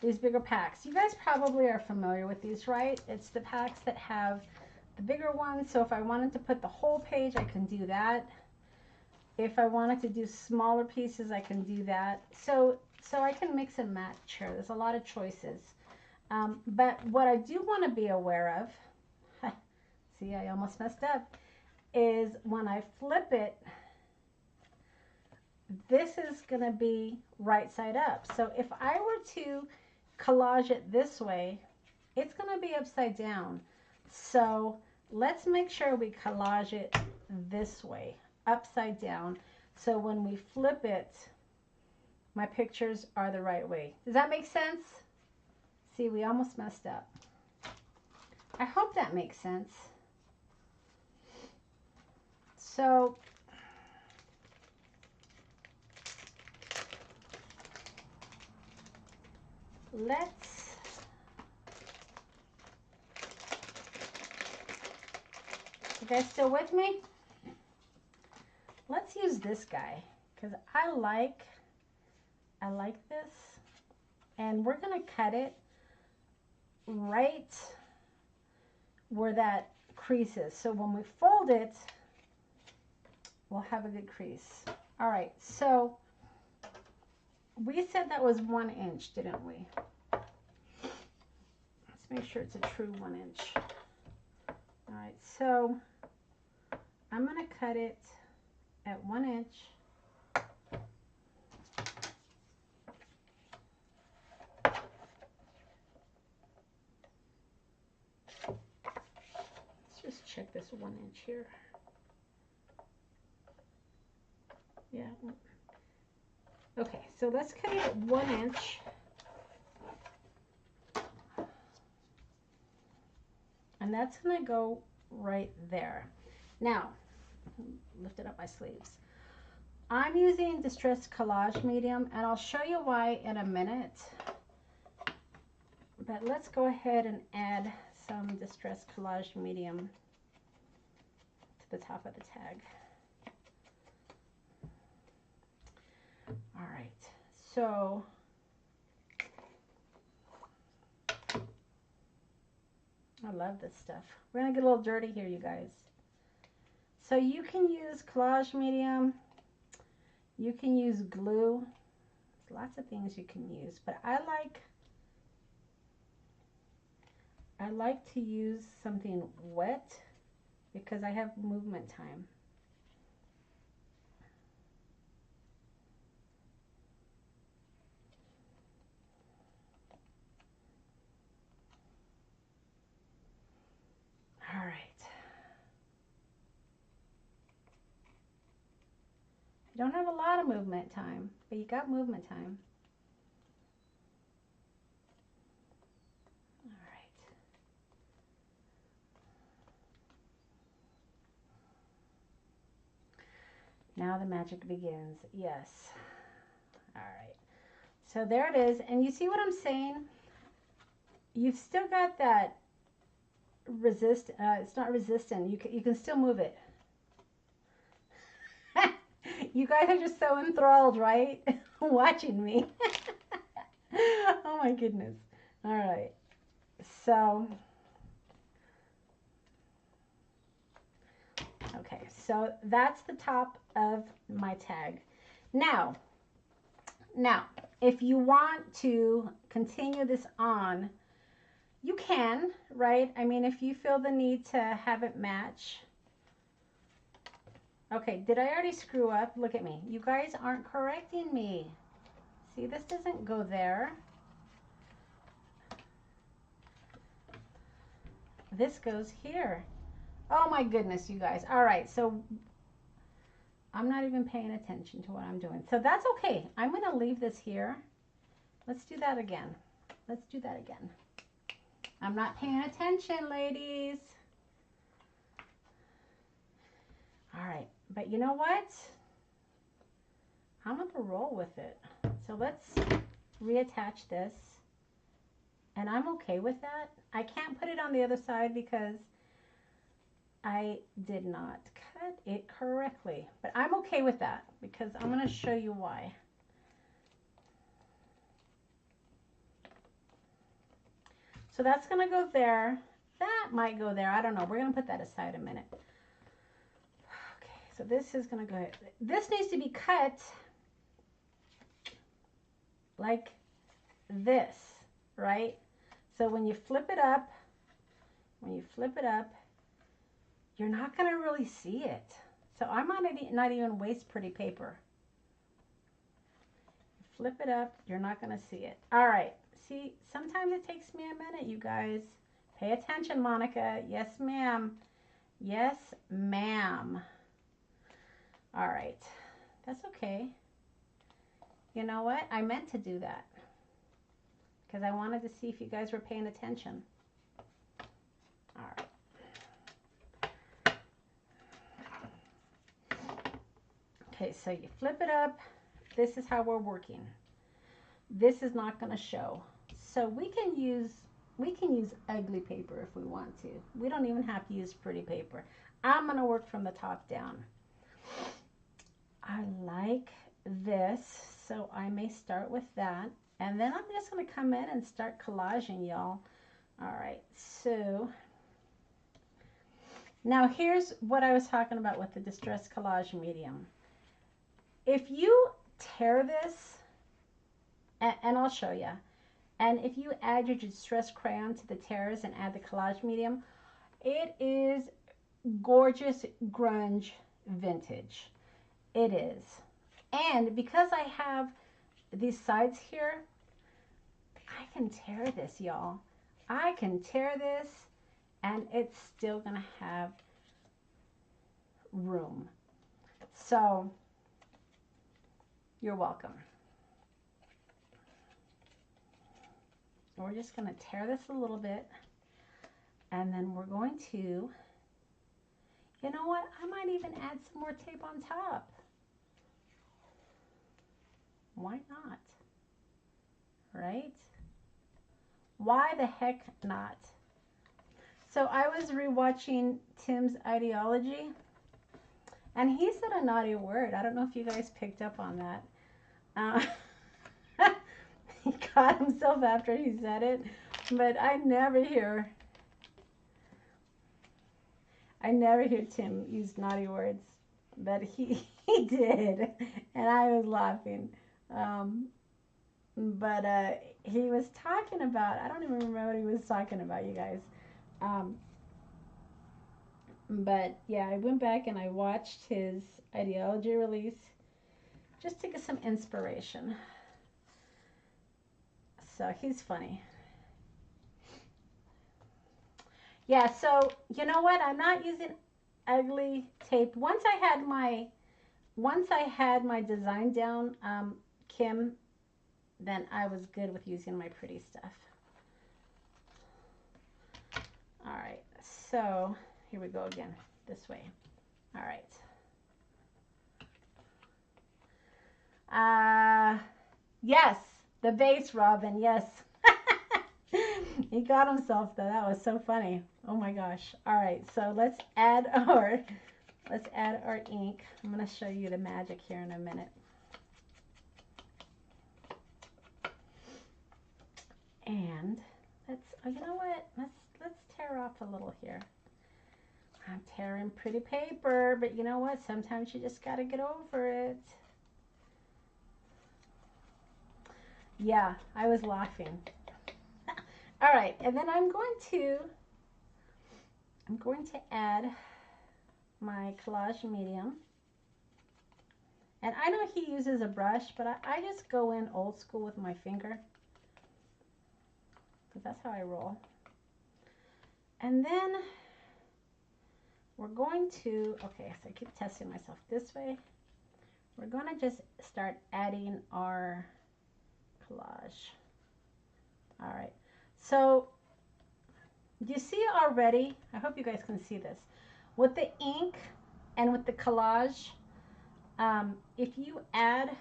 these bigger packs. You guys probably are familiar with these, right? It's the packs that have the bigger ones. So if I wanted to put the whole page, I can do that. If I wanted to do smaller pieces, I can do that. So I can mix and match here. There's a lot of choices. But what I do want to be aware of, see, I almost messed up, is when I flip it, this is going to be right side up. So if I were to collage it this way, it's going to be upside down. So let's make sure we collage it this way, upside down. So when we flip it, my pictures are the right way. Does that make sense? See, we almost messed up. I hope that makes sense. So let's you guys still with me? Let's use this guy because I like this, and we're gonna cut it right where that crease is. So when we fold it, we'll have a good crease. All right, so we said that was 1 inch, didn't we? Let's make sure it's a true 1 inch. All right, so I'm gonna cut it at 1 inch. check this 1" here. Yeah. Okay, so let's cut it at 1". And that's going to go right there. Now, lifted up my sleeves. I'm using Distress Collage Medium, and I'll show you why in a minute. But let's go ahead and add some Distress Collage Medium to the top of the tag. All right, so I love this stuff. We're gonna get a little dirty here, you guys. So you can use collage medium, you can use glue. There's lots of things you can use, but I like to use something wet because I have movement time. All right. You don't have a lot of movement time, but you got movement time. All right. Now the magic begins. Yes. All right. So there it is. And you see what I'm saying? You've still got that it's not resistant. You can still move it. You guys are just so enthralled, right? Watching me. Oh my goodness. All right. So, okay. So that's the top of my tag. Now, if you want to continue this on, you can, right? I mean, if you feel the need to have it match. Okay, did I already screw up? Look at me. You guys aren't correcting me. See, this doesn't go there. This goes here. Oh my goodness, you guys. All right, so I'm not even paying attention to what I'm doing. So that's okay. I'm going to leave this here. Let's do that again. Let's do that again. I'm not paying attention, ladies. All right, but you know what? I'm going to roll with it. So let's reattach this. And I'm okay with that. I can't put it on the other side because I did not cut it correctly. But I'm okay with that because I'm going to show you why. So that's going to go there. That might go there. I don't know. We're going to put that aside a minute. Okay, so this is going to go ahead. This needs to be cut like this, right? So when you flip it up, you're not going to really see it. So I'm not even waste pretty paper. Flip it up, you're not going to see it. All right. See, sometimes it takes me a minute, you guys. Pay attention, Monica. Yes, ma'am. Yes, ma'am. All right. That's okay. You know what? I meant to do that because I wanted to see if you guys were paying attention. All right. Okay, so you flip it up. This is how we're working. This is not going to show. So we can use ugly paper if we want to. We don't even have to use pretty paper. I'm going to work from the top down. I like this, so I may start with that. And then I'm just going to come in and start collaging, y'all. All right, so now here's what I was talking about with the Distress Collage Medium. If you tear this, and I'll show you, and if you add your Distress crayon to the tears and add the Collage Medium, it is gorgeous grunge vintage. It is. And because I have these sides here, I can tear this, y'all. I can tear this and it's still going to have room. So you're welcome. We're just going to tear this a little bit, and then we're going to, you know what, I might even add some more tape on top. Why not? Right? Why the heck not? So I was rewatching Tim's Idea-ology, and he said a naughty word. I don't know if you guys picked up on that. He caught himself after he said it, but I never hear Tim use naughty words, but he did, and I was laughing. But he was talking about, I don't even remember what he was talking about, you guys. But yeah, I went back and I watched his Idea-ology release just to get some inspiration. So he's funny. Yeah, so you know what? I'm not using ugly tape. Once I had my design down, Kim, then I was good with using my pretty stuff. All right, so here we go again, this way. All right. Yes, the base, Robin, yes. He got himself though. That was so funny. Oh my gosh. All right, so let's add our ink. I'm going to show you the magic here in a minute. And you know what? Let's tear off a little here. I'm tearing pretty paper, but you know what? Sometimes you just got to get over it. Yeah, I was laughing. All right, and then I'm going to add my collage medium. And I know he uses a brush, but I just go in old school with my finger, because that's how I roll. And then we're going to, okay, so I keep testing myself this way. We're going to just start adding our collage. All right, so you see already, I hope you guys can see this, with the ink and with the collage, if you add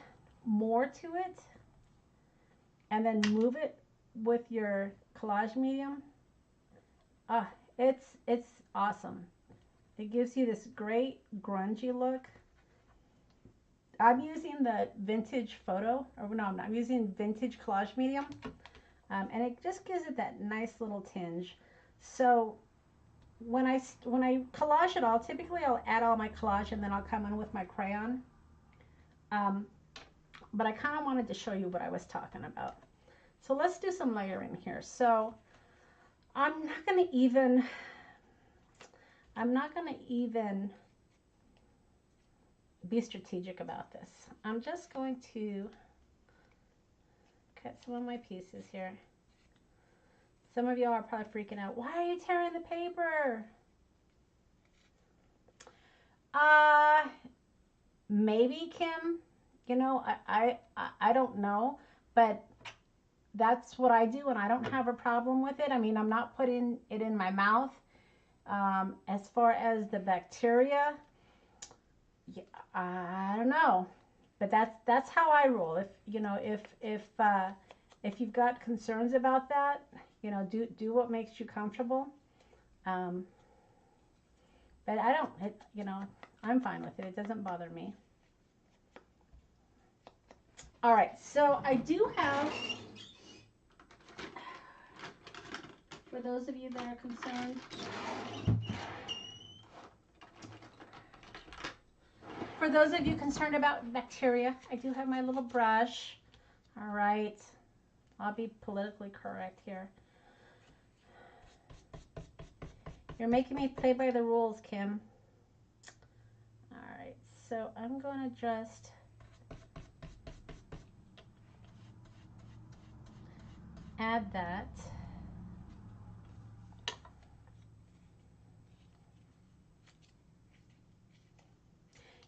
more to it and then move it with your collage medium, it's awesome. It gives you this great grungy look. I'm using the vintage photo, or no, I'm using vintage collage medium, and it just gives it that nice little tinge. So when I collage it all, typically I'll add all my collage and then I'll come in with my crayon. But I kind of wanted to show you what I was talking about. So let's do some layering here. So I'm not going to even be strategic about this. I'm just going to cut some of my pieces here. Some of y'all are probably freaking out. Why are you tearing the paper? Maybe, Kim. You know, I don't know, but that's what I do, and I don't have a problem with it. I mean, I'm not putting it in my mouth. As far as the bacteria, yeah, I don't know, but that's how I roll. If you know, if you've got concerns about that, you know, do what makes you comfortable. But I don't, you know, I'm fine with it. It doesn't bother me. All right, so I do have, for those of you that are concerned, about bacteria, I do have my little brush. All right, I'll be politically correct here. You're making me play by the rules, Kim. All right, so I'm going to just add that.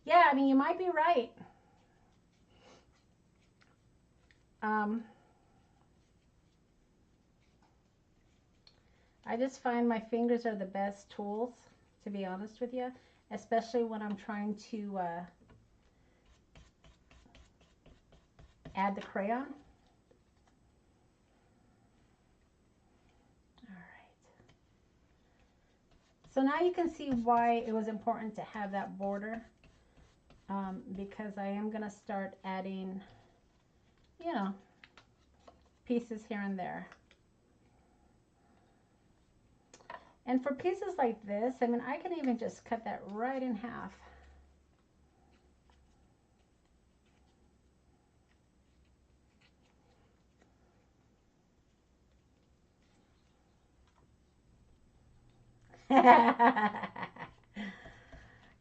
Yeah, I mean, you might be right. I just find my fingers are the best tools, to be honest with you, especially when I'm trying to add the crayon. All right. So now you can see why it was important to have that border, because I am going to start adding, you know, pieces here and there. And for pieces like this, I mean, I can even just cut that right in half.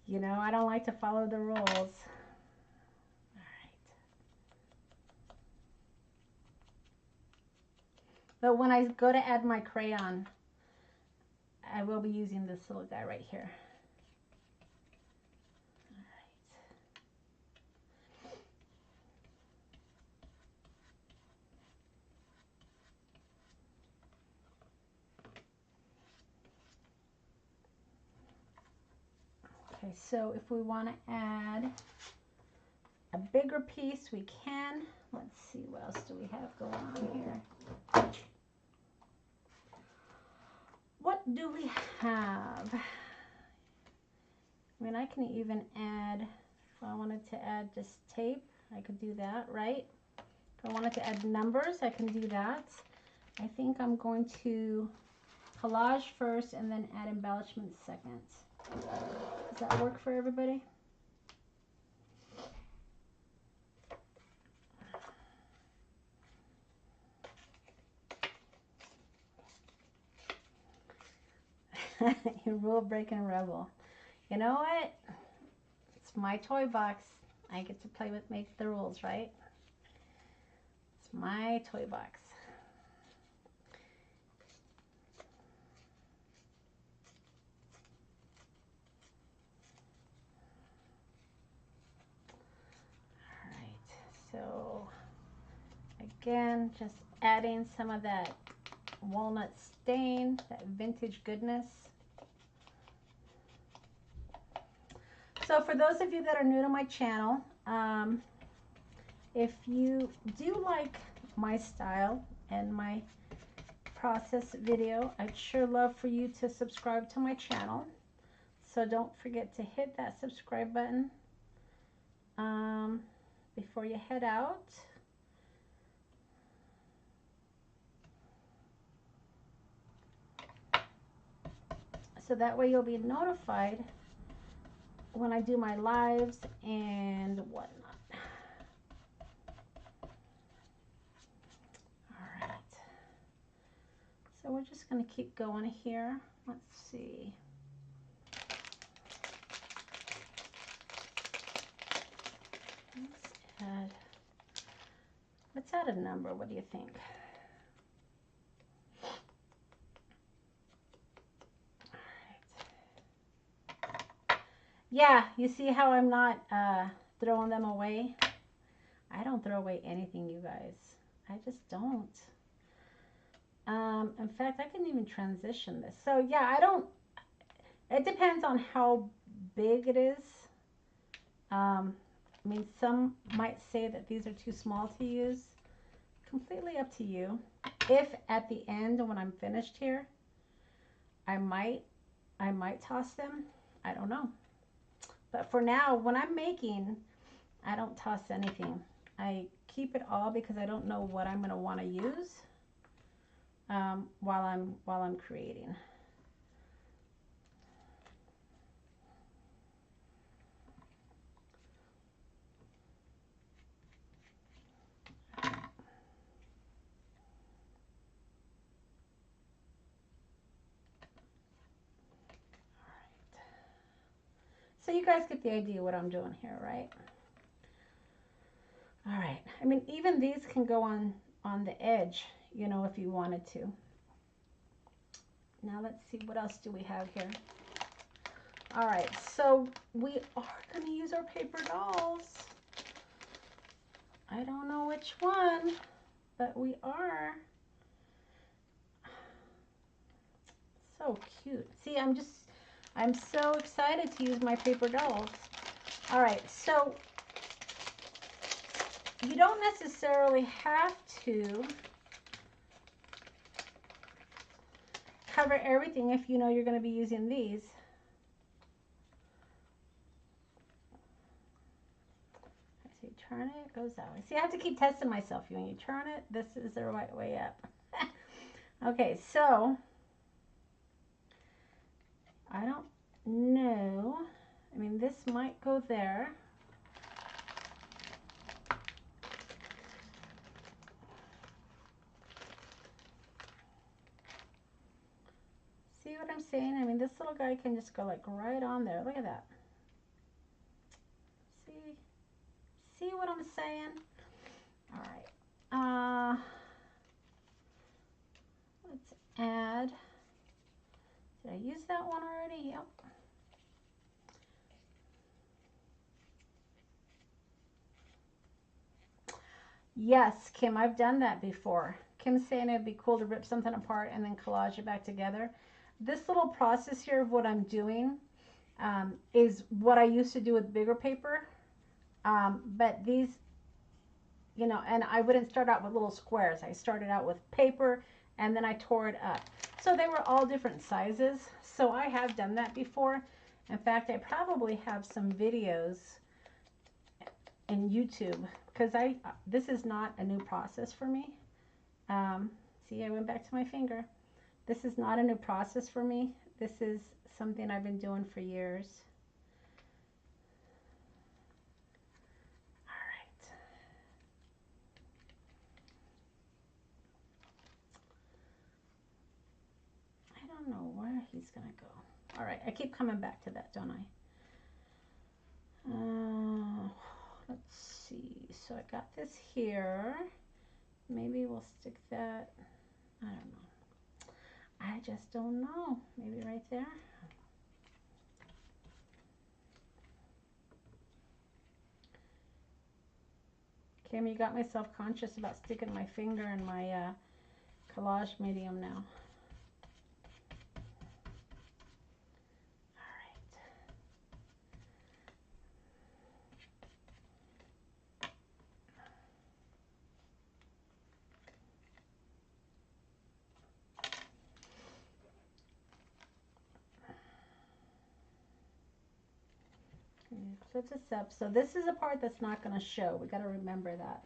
You know, I don't like to follow the rules. All right. But when I go to add my crayon, I will be using this little guy right here. Okay, so if we want to add a bigger piece, we can. Let's see, what else do we have going on here? What do we have? I mean, I can even add, if I wanted to add just tape, I could do that, right? If I wanted to add numbers, I can do that. I think I'm going to collage first and then add embellishments second. Does that work for everybody? You rule breaking rebel. You know what? It's my toy box. I get to play with, make the rules, right? It's my toy box. All right. So again, just adding some of that walnut stain, that vintage goodness. So for those of you that are new to my channel, if you do like my style and my process video, I'd sure love for you to subscribe to my channel. So don't forget to hit that subscribe button before you head out. So that way you'll be notified when I do my lives and whatnot. All right. So we're just going to keep going here. Let's see. Let's add a number. What do you think? Yeah, you see how I'm not throwing them away? I don't throw away anything, you guys. I just don't. In fact, I can even transition this. So yeah, I don't, it depends on how big it is. I mean, some might say that these are too small to use. Completely up to you. If at the end, when I'm finished here, I might toss them. I don't know. But for now, when I'm making, I don't toss anything. I keep it all because I don't know what I'm going to want to use while I'm creating. So you guys get the idea what I'm doing here, right? All right. I mean, even these can go on the edge, you know, if you wanted to. Now let's see, what else do we have here? All right, so we are going to use our paper dolls. I don't know which one, but we are. So cute. See, I'm so excited to use my paper dolls. All right, so you don't necessarily have to cover everything if you know you're going to be using these. So you turn it, it goes that way. See, I have to keep testing myself. When you turn it, this is the right way up. Okay, so I don't know. I mean, this might go there. See what I'm saying? I mean, this little guy can just go like right on there. Look at that. See what I'm saying? All right. Let's add. Did I use that one already? Yep. Yes, Kim, I've done that before. Kim's saying it'd be cool to rip something apart and then collage it back together. This little process here of what I'm doing is what I used to do with bigger paper. But these, you know, and I wouldn't start out with little squares. I started out with paper and then I tore it up. So they were all different sizes. So I have done that before. In fact, I probably have some videos in YouTube because this is not a new process for me. See, I went back to my finger. This is not a new process for me. This is something I've been doing for years. All right. I don't know where he's gonna go. All right, I keep coming back to that, don't I? Let's see. So I got this here. Maybe we'll stick that. I don't know. I just don't know. Maybe right there. Kim, you got me self-conscious about sticking my finger in my collage medium now. Flip this up. So this is a part that's not going to show. We got to remember that.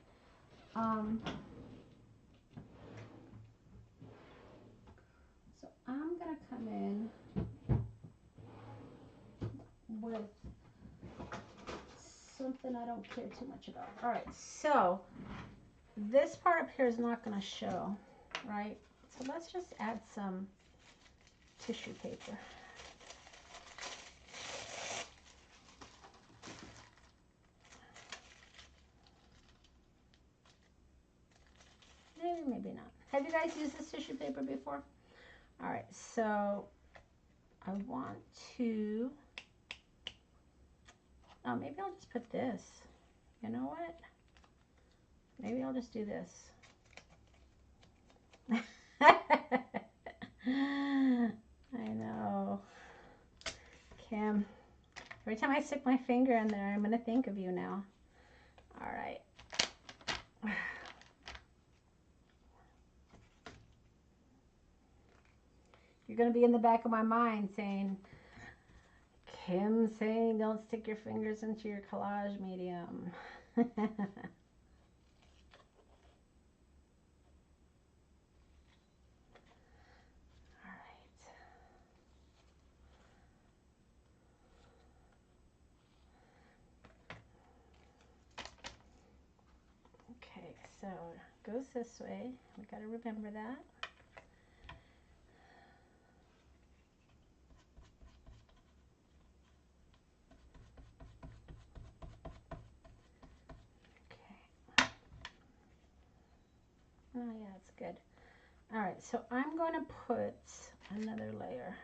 So I'm going to come in with something I don't care too much about. All right, so this part up here is not going to show, right? So let's just add some tissue paper. Maybe not. Have you guys used this tissue paper before? All right, so I want to, oh, maybe I'll just put this. You know what? Maybe I'll just do this. I know. Kim, every time I stick my finger in there, I'm going to think of you now. All right. You're going to be in the back of my mind saying, Kim saying don't stick your fingers into your collage medium. All right. Okay, so it goes this way. We got to remember that. Oh yeah, it's good. All right, so I'm going to put another layer.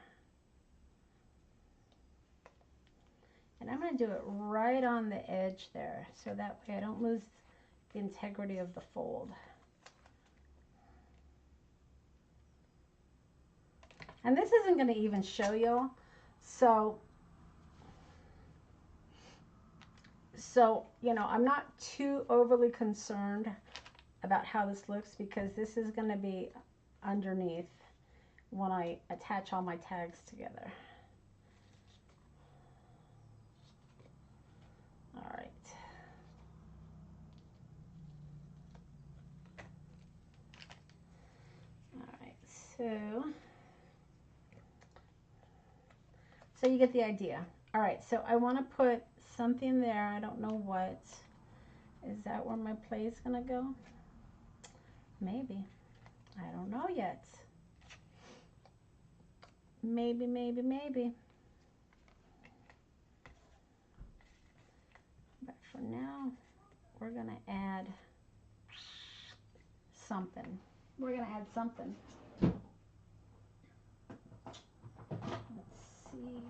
And I'm going to do it right on the edge there, so that way I don't lose the integrity of the fold. And this isn't going to even show you, so you know, I'm not too overly concerned about how this looks, because this is going to be underneath when I attach all my tags together. All right. All right, so you get the idea. All right, so I want to put something there. I don't know what. Is that where my play is going to go? Maybe. I don't know yet. Maybe, maybe, maybe. But for now, we're going to add something. We're going to add something. Let's see.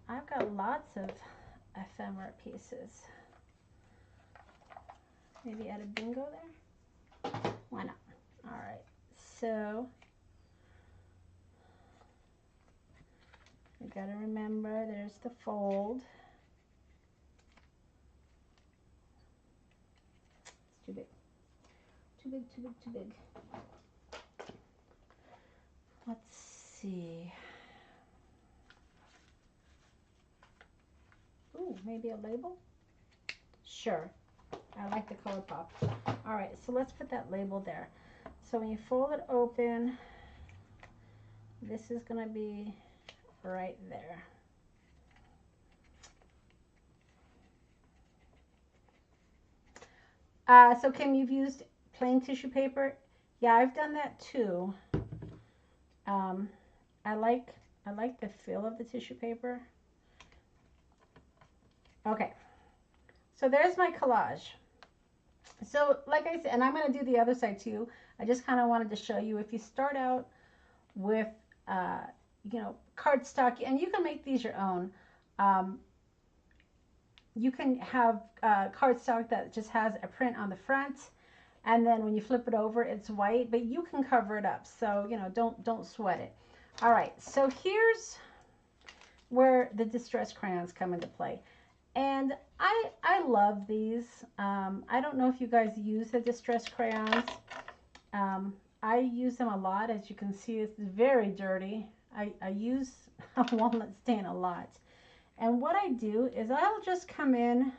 I've got lots of ephemera pieces. Maybe add a bingo there? Why not? All right, so you got to remember there's the fold. It's too big. Too big, too big, too big. Let's see. Ooh, maybe a label? Sure. I like the color pop. All right, so let's put that label there. So when you fold it open, this is going to be right there. So Kim, you've used plain tissue paper? Yeah, I've done that too. I like the feel of the tissue paper. Okay, so there's my collage. So like I said, and I'm going to do the other side too. I just kind of wanted to show you, if you start out with, you know, cardstock, and you can make these your own. You can have cardstock that just has a print on the front, and then when you flip it over, it's white, but you can cover it up. So, you know, don't sweat it. All right, so here's where the distress crayons come into play. And I love these. I don't know if you guys use the distress crayons. I use them a lot. As you can see, it's very dirty. I use walnut stain a lot. And what I do is I'll just come in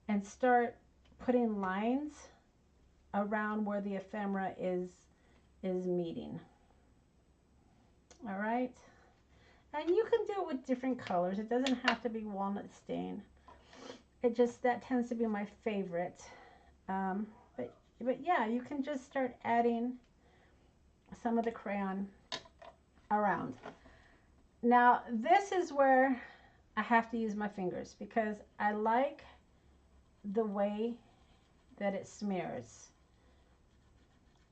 and start putting lines around where the ephemera is meeting. All right. And you can do it with different colors. It doesn't have to be walnut stain. It just, that tends to be my favorite. But yeah, you can just start adding some of the crayon around. Now, this is where I have to use my fingers, because I like the way that it smears.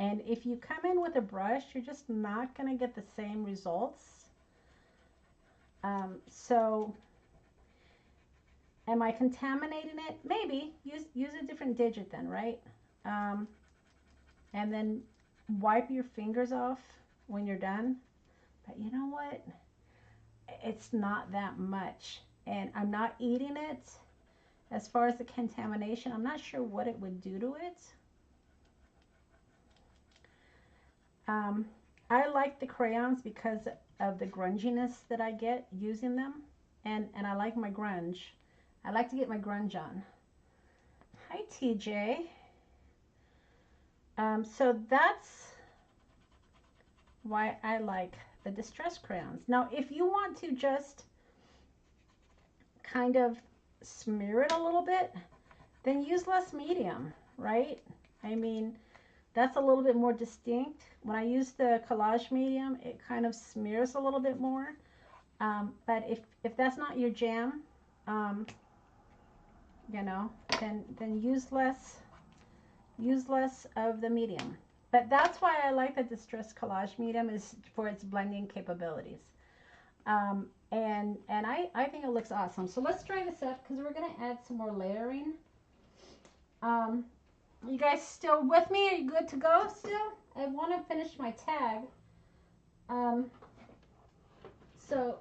And if you come in with a brush, you're just not going to get the same results. So am I contaminating it? Maybe. Use a different digit then, right? And then wipe your fingers off when you're done. But you know what? It's not that much. And I'm not eating it. As far as the contamination, I'm not sure what it would do to it. I like the crayons because of the grunginess that I get using them, and I like my grunge. I like to get my grunge on. Hi, TJ. So that's why I like the distress crayons. Now, if you want to just kind of smear it a little bit, then use less medium, right? I mean, that's a little bit more distinct. When I use the collage medium, it kind of smears a little bit more. But if that's not your jam, you know, then use less of the medium. But that's why I like the Distress Collage medium, is for its blending capabilities. And I think it looks awesome. So let's dry this up because we're going to add some more layering. You guys still with me? Are you good to go still? I want to finish my tag. Um, so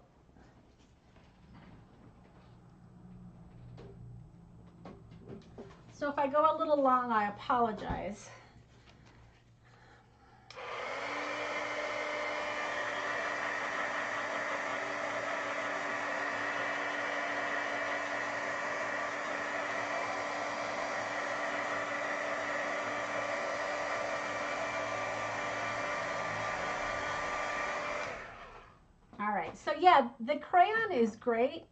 if I go a little long, I apologize. All right, so yeah, the crayon is great.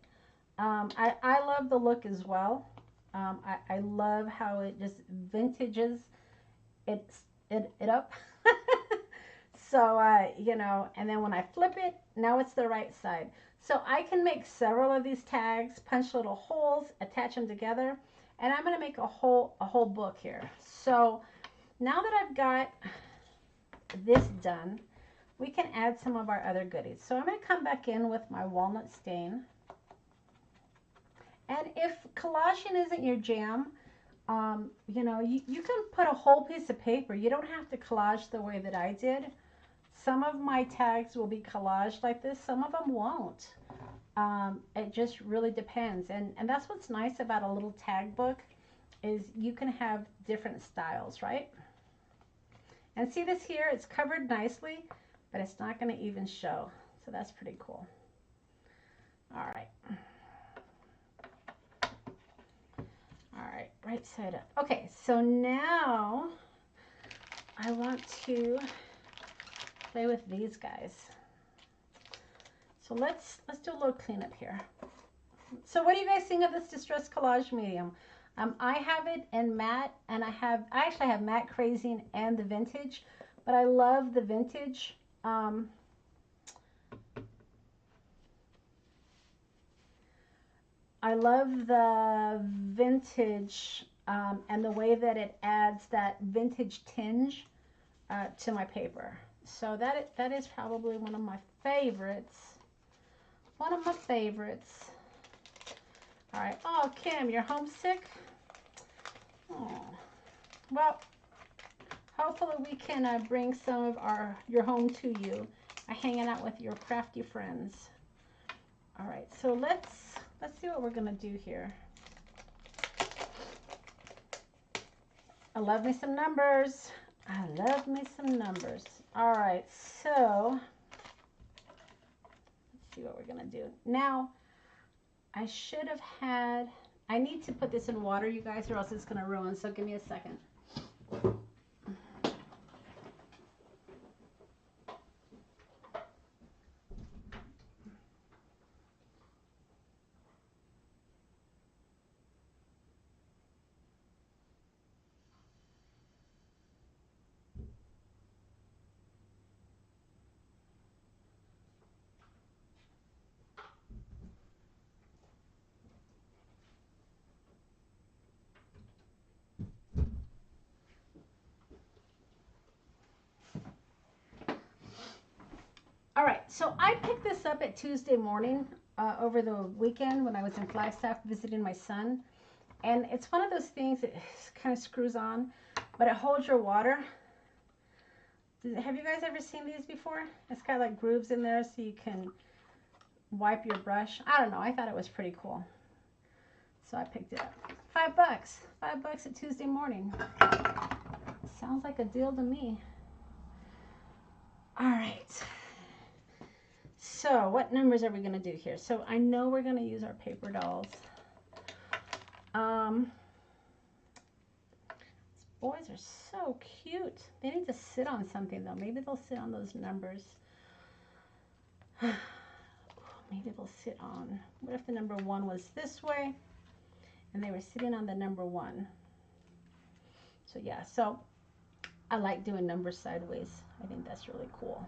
I love the look as well. I love how it just vintages it up. So, you know, and then when I flip it, now it's the right side. So I can make several of these tags, punch little holes, attach them together, and I'm going to make a whole book here. So now that I've got this done, we can add some of our other goodies. So I'm going to come back in with my walnut stain. And if collaging isn't your jam, you know, you can put a whole piece of paper. You don't have to collage the way that I did. Some of my tags will be collaged like this. Some of them won't. It just really depends. And that's what's nice about a little tag book is you can have different styles, right? And see this here? It's covered nicely, but it's not going to even show. So that's pretty cool. All right. All right, right side up. Okay, so now I want to play with these guys. So let's do a little cleanup here. So what do you guys think of this distress collage medium? I have it in matte, and I actually have matte crazing and the vintage, but I love the vintage. I love the vintage and the way that it adds that vintage tinge to my paper. So that is probably one of my favorites. One of my favorites. All right. Oh, Kim, you're homesick? Oh. Well, hopefully we can bring some of your home to you, hanging out with your crafty friends. All right. So let's see what we're gonna do here. I love me some numbers. I love me some numbers. All right, so let's see what we're gonna do. Now, I should have had, I need to put this in water, you guys, or else it's gonna ruin, so give me a second. All right, so I picked this up at Tuesday morning over the weekend when I was in Flagstaff visiting my son. And it's one of those things that kind of screws on, but it holds your water. Have you guys ever seen these before? It's got like grooves in there so you can wipe your brush. I don't know, I thought it was pretty cool. So I picked it up. $5. $5 at Tuesday morning. Sounds like a deal to me. All right. So what numbers are we going to do here? So I know we're going to use our paper dolls. These boys are so cute. They need to sit on something though. Maybe they'll sit on those numbers. Maybe they'll sit on, what if the number 1 was this way and they were sitting on the number 1? So yeah, so I like doing numbers sideways. I think that's really cool.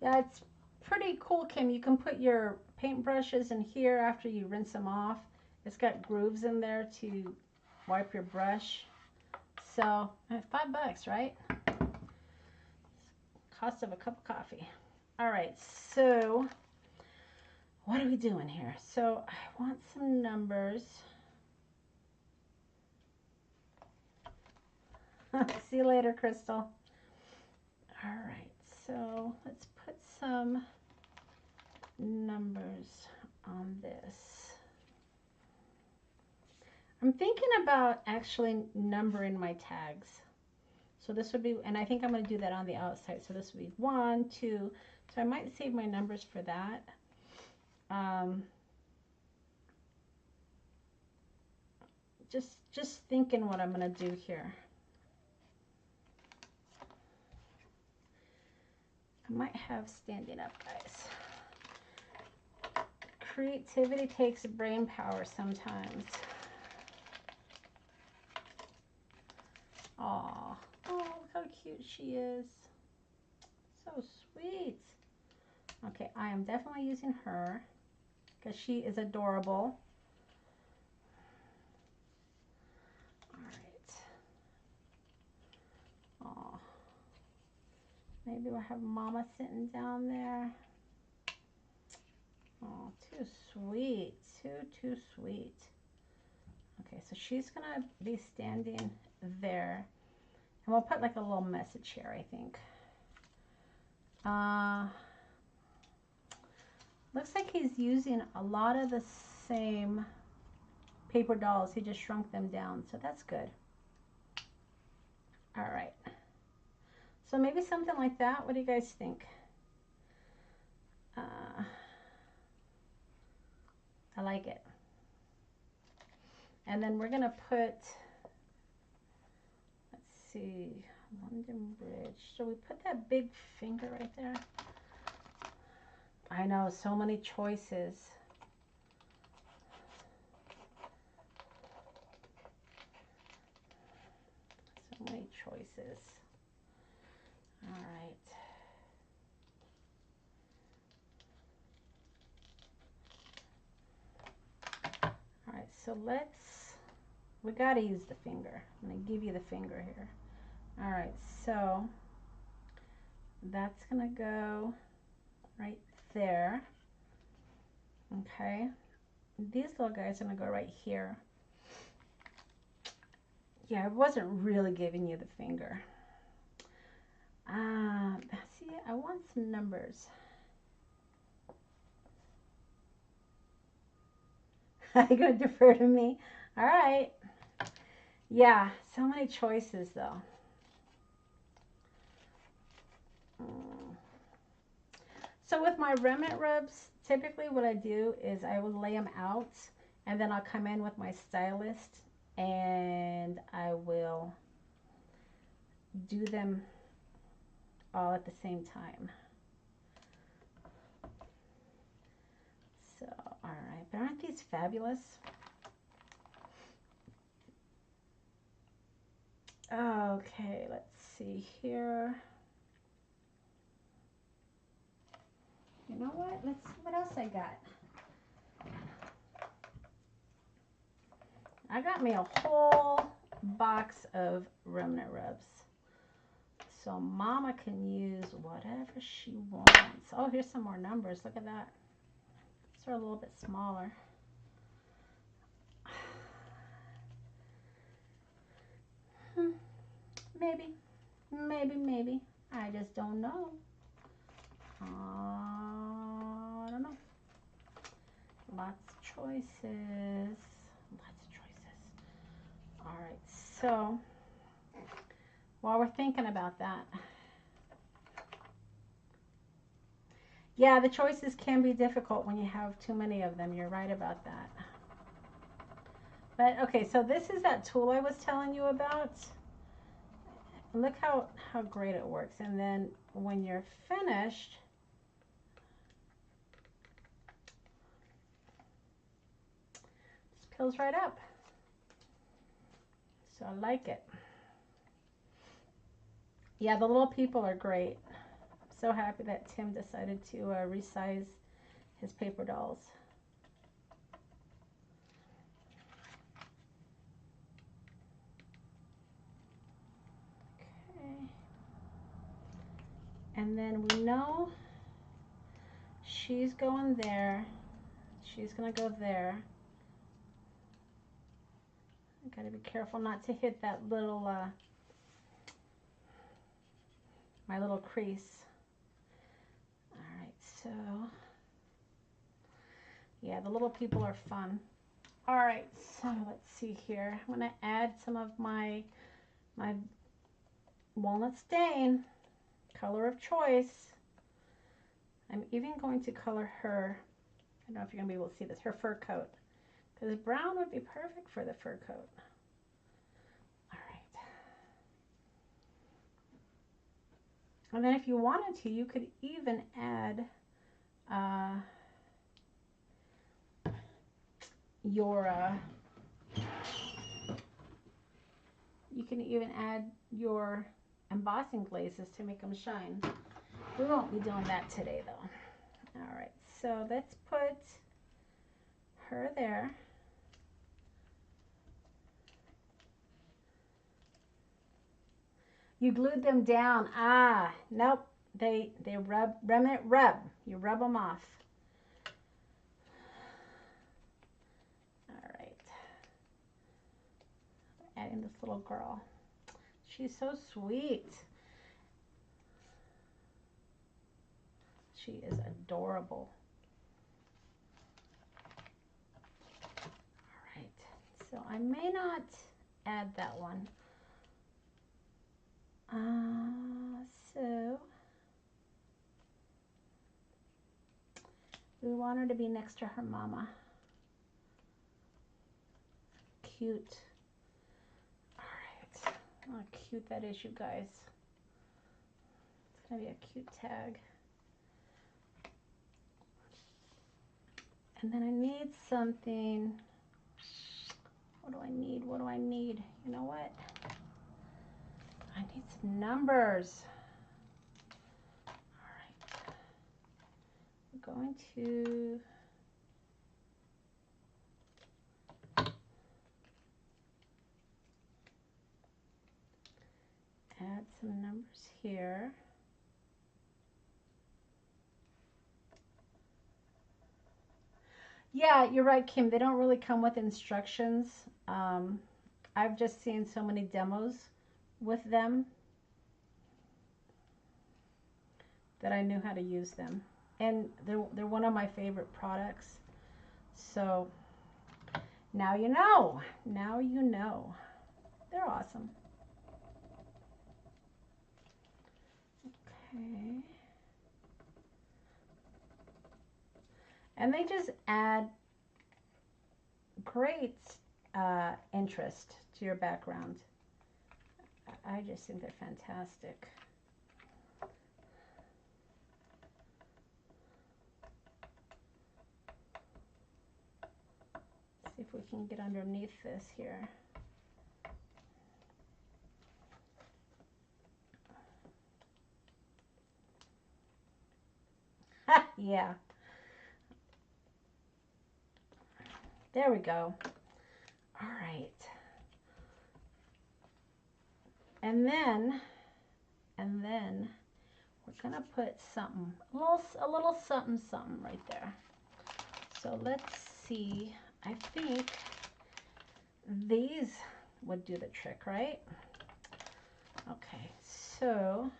Yeah, it's pretty cool, Kim. You can put your paintbrushes in here after you rinse them off. It's got grooves in there to wipe your brush. So $5, right? Cost of a cup of coffee. All right, so what are we doing here? So I want some numbers. See you later, Crystal. All right, so let's put some numbers on this. I'm thinking about actually numbering my tags. So this would be, and I think I'm going to do that on the outside. So this would be 1, 2. So I might save my numbers for that. Just thinking what I'm going to do here. I might have standing up, guys. Creativity takes brain power sometimes. Aw, oh, look how cute she is. So sweet. Okay, I am definitely using her because she is adorable. All right. Aw. Maybe we'll have Mama sitting down there. Oh, too sweet. Too sweet. Okay, so she's gonna be standing there. And we'll put like a little message here, I think. Looks like he's using a lot of the same paper dolls. He just shrunk them down, so that's good. All right. So maybe something like that. What do you guys think? I like it. And then we're gonna put, let's see, London Bridge. So we put that big finger right there. I know, so many choices. So many choices. All right. All right, so we gotta use the finger. I'm gonna give you the finger here. All right, so that's gonna go right there. Okay, these little guys are gonna go right here. Yeah, I wasn't really giving you the finger. See, I want some numbers. Are you gonna defer to me? All right. Yeah, so many choices though. So with my remnant rubs, typically what I do is I will lay them out and then I'll come in with my stylist and I will do them all at the same time. So, all right, but aren't these fabulous? Okay, let's see here. You know what? Let's see what else I got. I got me a whole box of remnant rubs. So Mama can use whatever she wants. Oh, here's some more numbers. Look at that. These are a little bit smaller. Maybe. I just don't know. I don't know. Lots of choices. All right, so while we're thinking about that, yeah, the choices can be difficult when you have too many of them. You're right about that. But okay, so this is that tool I was telling you about. Look how great it works. And then when you're finished, it peels right up. So I like it. Yeah, the little people are great. I'm so happy that Tim decided to resize his paper dolls. And then we know she's going there. She's gonna go there. I gotta be careful not to hit that little, my little crease. All right, so, yeah, the little people are fun. All right, so let's see here. I'm gonna add some of my walnut stain, color of choice. I'm even going to color her, I don't know if you're gonna be able to see this, her fur coat. Because brown would be perfect for the fur coat. All right. And then if you wanted to, you could even add you can even add your embossing glazes to make them shine. We won't be doing that today though. All right, so let's put her there. You glued them down. Ah, nope. They rub. You rub them off. All right. Adding this little girl. She's so sweet. She is adorable. All right. So I may not add that one. So we want her to be next to her mama. Cute. All right. Oh, how cute that is, you guys. It's gonna be a cute tag. And then I need something. What do I need? What do I need? You know what? I need some numbers. All right. I'm going to add some numbers here. Yeah, you're right, Kim. They don't really come with instructions. I've just seen so many demos with them that I knew how to use them. And they're one of my favorite products. So now you know. Now you know. They're awesome. Okay. And they just add great interest to your background. I just think they're fantastic. See if we can get underneath this here. Yeah. There we go. All right. And then we're gonna put something, a little something right there. So let's see. I think these would do the trick, right? Okay, so,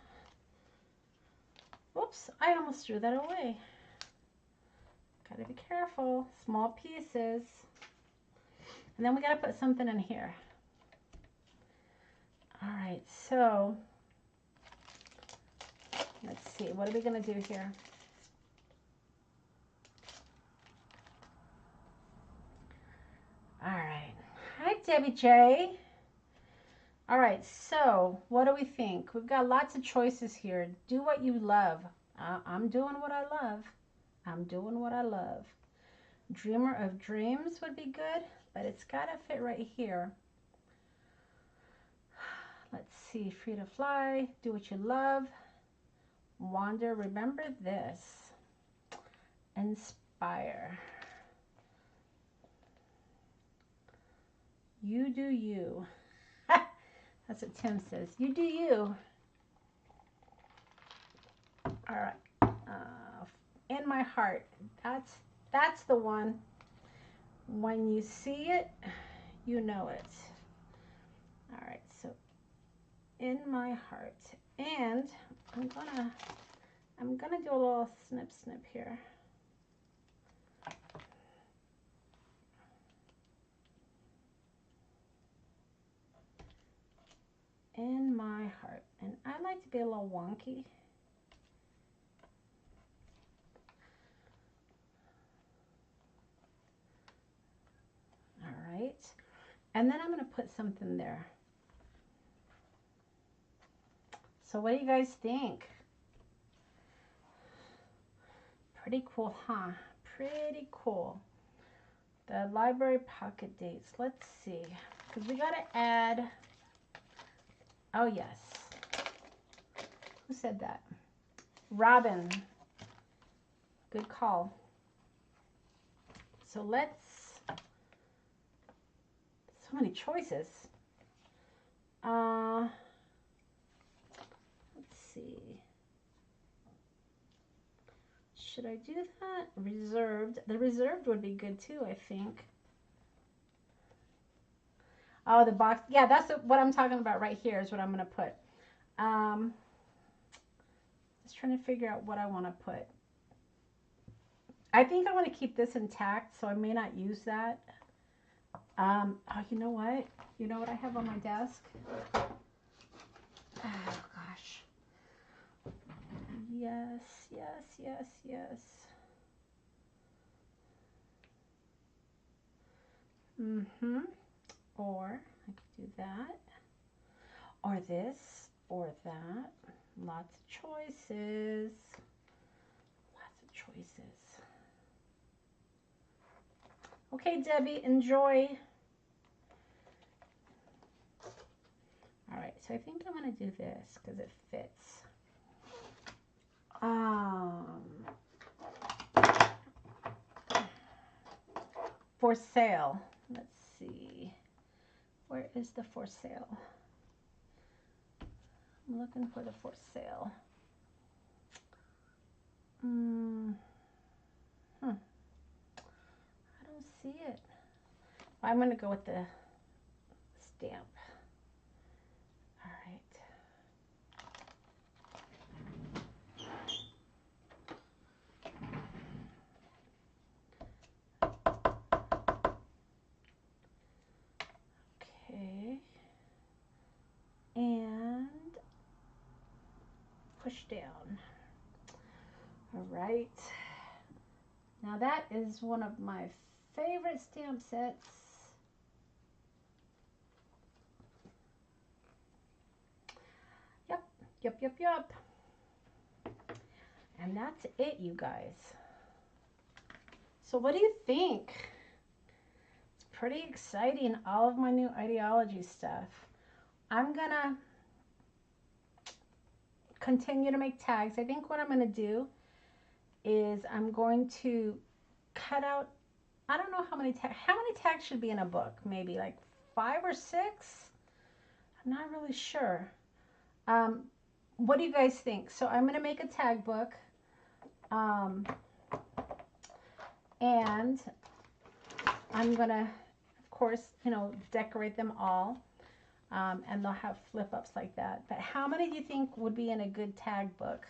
whoops, I almost threw that away. Gotta be careful, small pieces. And then we gotta put something in here. All right, so, let's see, what are we gonna do here? All right, hi Debbie J. All right, so what do we think? We've got lots of choices here. Do what you love. I'm doing what I love. I'm doing what I love. Dreamer of Dreams would be good, but it's got to fit right here. Let's see. Free to Fly. Do what you love. Wander. Remember this. Inspire. You do you. That's what Tim says. You do you. All right. In my heart. That's the one. When you see it, you know it. All right. So in my heart, and I'm gonna do a little snip here. In my heart, and I like to be a little wonky. All right, and then I'm going to put something there. So what do you guys think? Pretty cool, huh? Pretty cool. The library pocket dates. Let's see, because we got to add. Oh, yes. Who said that? Robin. Good call. So let's, so many choices. Let's see. Should I do that? Reserved. The reserved would be good too, I think. Oh, the box. Yeah, that's what I'm talking about right here is what I'm going to put. Just trying to figure out what I want to put. I think I want to keep this intact, so I may not use that. Oh, you know what? You know what I have on my desk? Oh, gosh. Yes, yes, yes, yes. Mm-hmm. Or I could do that. Or this, or that. Lots of choices. Lots of choices. Okay, Debbie, enjoy. All right, so I think I'm going to do this because it fits. For sale. Let's see. Where is the for sale? I'm looking for the for sale. I don't see it. I'm going to go with the stamp. All right. Okay. And push down. All right. Now that is one of my favorite stamp sets. Yep. And that's it, you guys. So what do you think? It's pretty exciting, all of my new ideology stuff. I'm gonna continue to make tags. I think what I'm gonna do is I'm going to cut out, I don't know how many tags should be in a book, maybe like 5 or 6. I'm not really sure. What do you guys think? So I'm going to make a tag book, and I'm going to, of course, decorate them all, and they'll have flip ups like that. But how many do you think would be in a good tag book?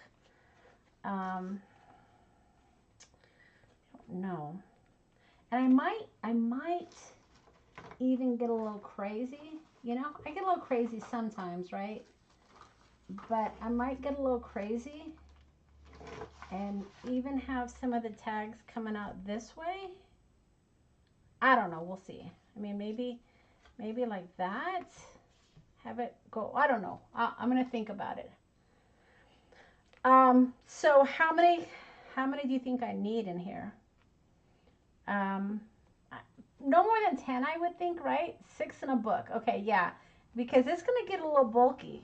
I don't know. And I might even get a little crazy. I get a little crazy sometimes, right? But I might get a little crazy and even have some of the tags coming out this way. I don't know. We'll see. I mean, maybe like that. Have it go. I don't know. I'm going to think about it. So how many do you think I need in here? No more than 10, I would think, right? 6 in a book. Okay, yeah. Because it's going to get a little bulky.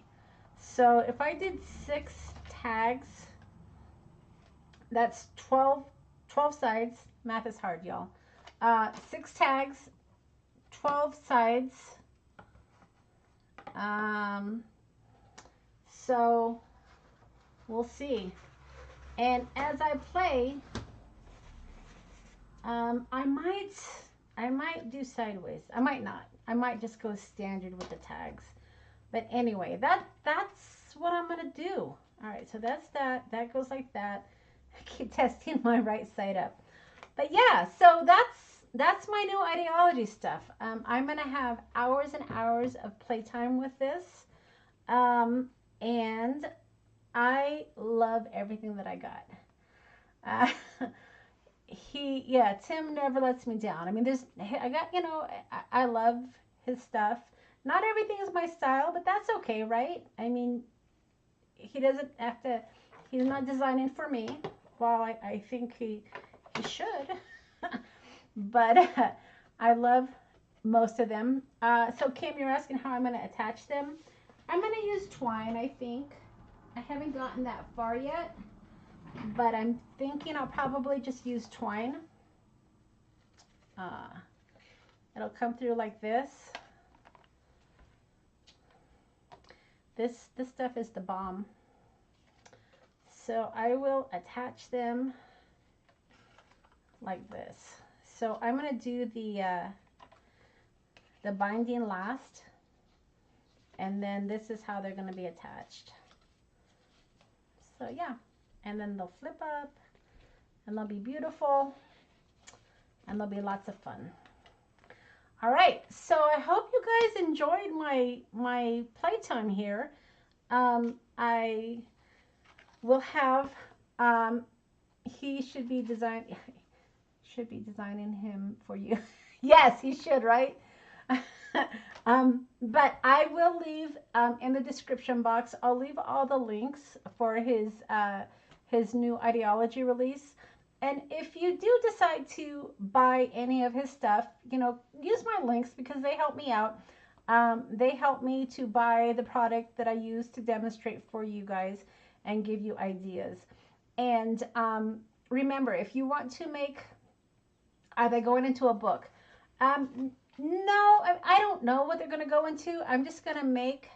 So if I did 6 tags, that's 12 sides. Math is hard, y'all. 6 tags, 12 sides. So we'll see. And as I play, I might do sideways. I might not. I might just go standard with the tags. But anyway, that's what I'm gonna do. All right, so that's that. That goes like that. I keep testing my right side up. But yeah, so that's my new ideology stuff. I'm gonna have hours and hours of playtime with this, and I love everything that I got. Uh, Tim never lets me down. I mean, I got, I love his stuff. Not everything is my style, but that's okay, right? I mean, he doesn't have to, he's not designing for me. Well, I think he should. But I love most of them. So Kim, you're asking how I'm going to attach them. I'm going to use twine, I think. I haven't gotten that far yet, but I'm thinking I'll probably just use twine. It'll come through like this. This stuff is the bomb. So I will attach them like this. So I'm going to do the binding last, and then this is how they're going to be attached. So yeah, and then they'll flip up, and they'll be beautiful, and they'll be lots of fun. All right, so I hope you guys enjoyed my playtime here. I will have he should be designing him for you. Yes, he should, right? But I will leave in the description box. I'll leave all the links for his new ideology release. And if you do decide to buy any of his stuff, use my links because they help me out. They help me to buy the product that I use to demonstrate for you guys and give you ideas. And remember, if you want to make, are they going into a book? No, I don't know what they're going to go into. I'm just going to make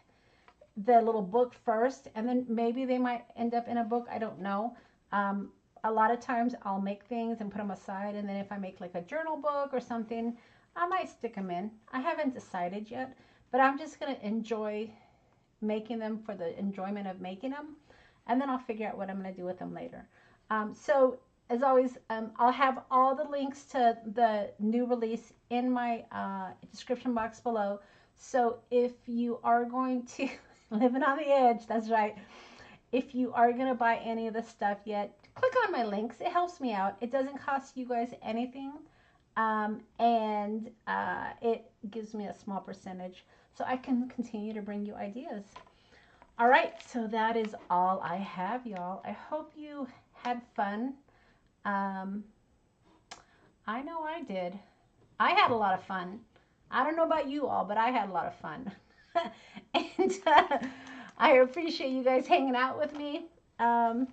the little book first, and then maybe they might end up in a book. I don't know. A lot of times I'll make things and put them aside, and then if I make like a journal book or something, I might stick them in. I haven't decided yet, but I'm just going to enjoy making them for the enjoyment of making them, and then I'll figure out what I'm going to do with them later. So as always, I'll have all the links to the new release in my description box below. So if you are going to, living on the edge, that's right. If you are going to buy any of the stuff yet, click on my links. It helps me out. It doesn't cost you guys anything. And it gives me a small percentage so I can continue to bring you ideas. All right, so that is all I have, y'all. I hope you had fun. I know I did. I had a lot of fun. I don't know about you all, but I had a lot of fun. And I appreciate you guys hanging out with me. I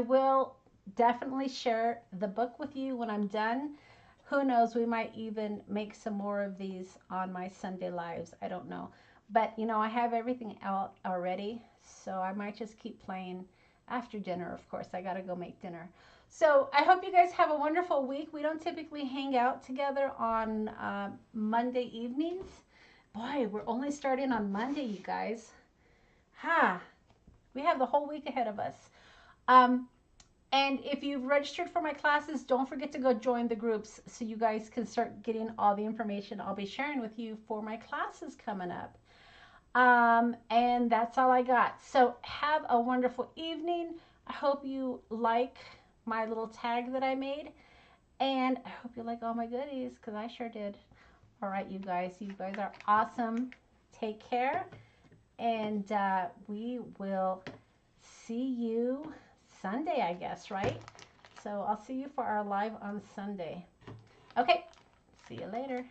will definitely share the book with you when I'm done. Who knows, we might even make some more of these on my Sunday lives. I don't know. But, I have everything out already, so I might just keep playing after dinner, of course. I got to go make dinner. So I hope you guys have a wonderful week. We don't typically hang out together on Monday evenings. Boy, we're only starting on Monday, you guys. We have the whole week ahead of us. And if you've registered for my classes, don't forget to go join the groups so you guys can start getting all the information I'll be sharing with you for my classes coming up. And that's all I got. So have a wonderful evening. I hope you like my little tag that I made. And I hope you like all my goodies, because I sure did. All right, you guys are awesome. Take care. And we will see you Sunday, I guess, right? So I'll see you for our live on Sunday. Okay, see you later.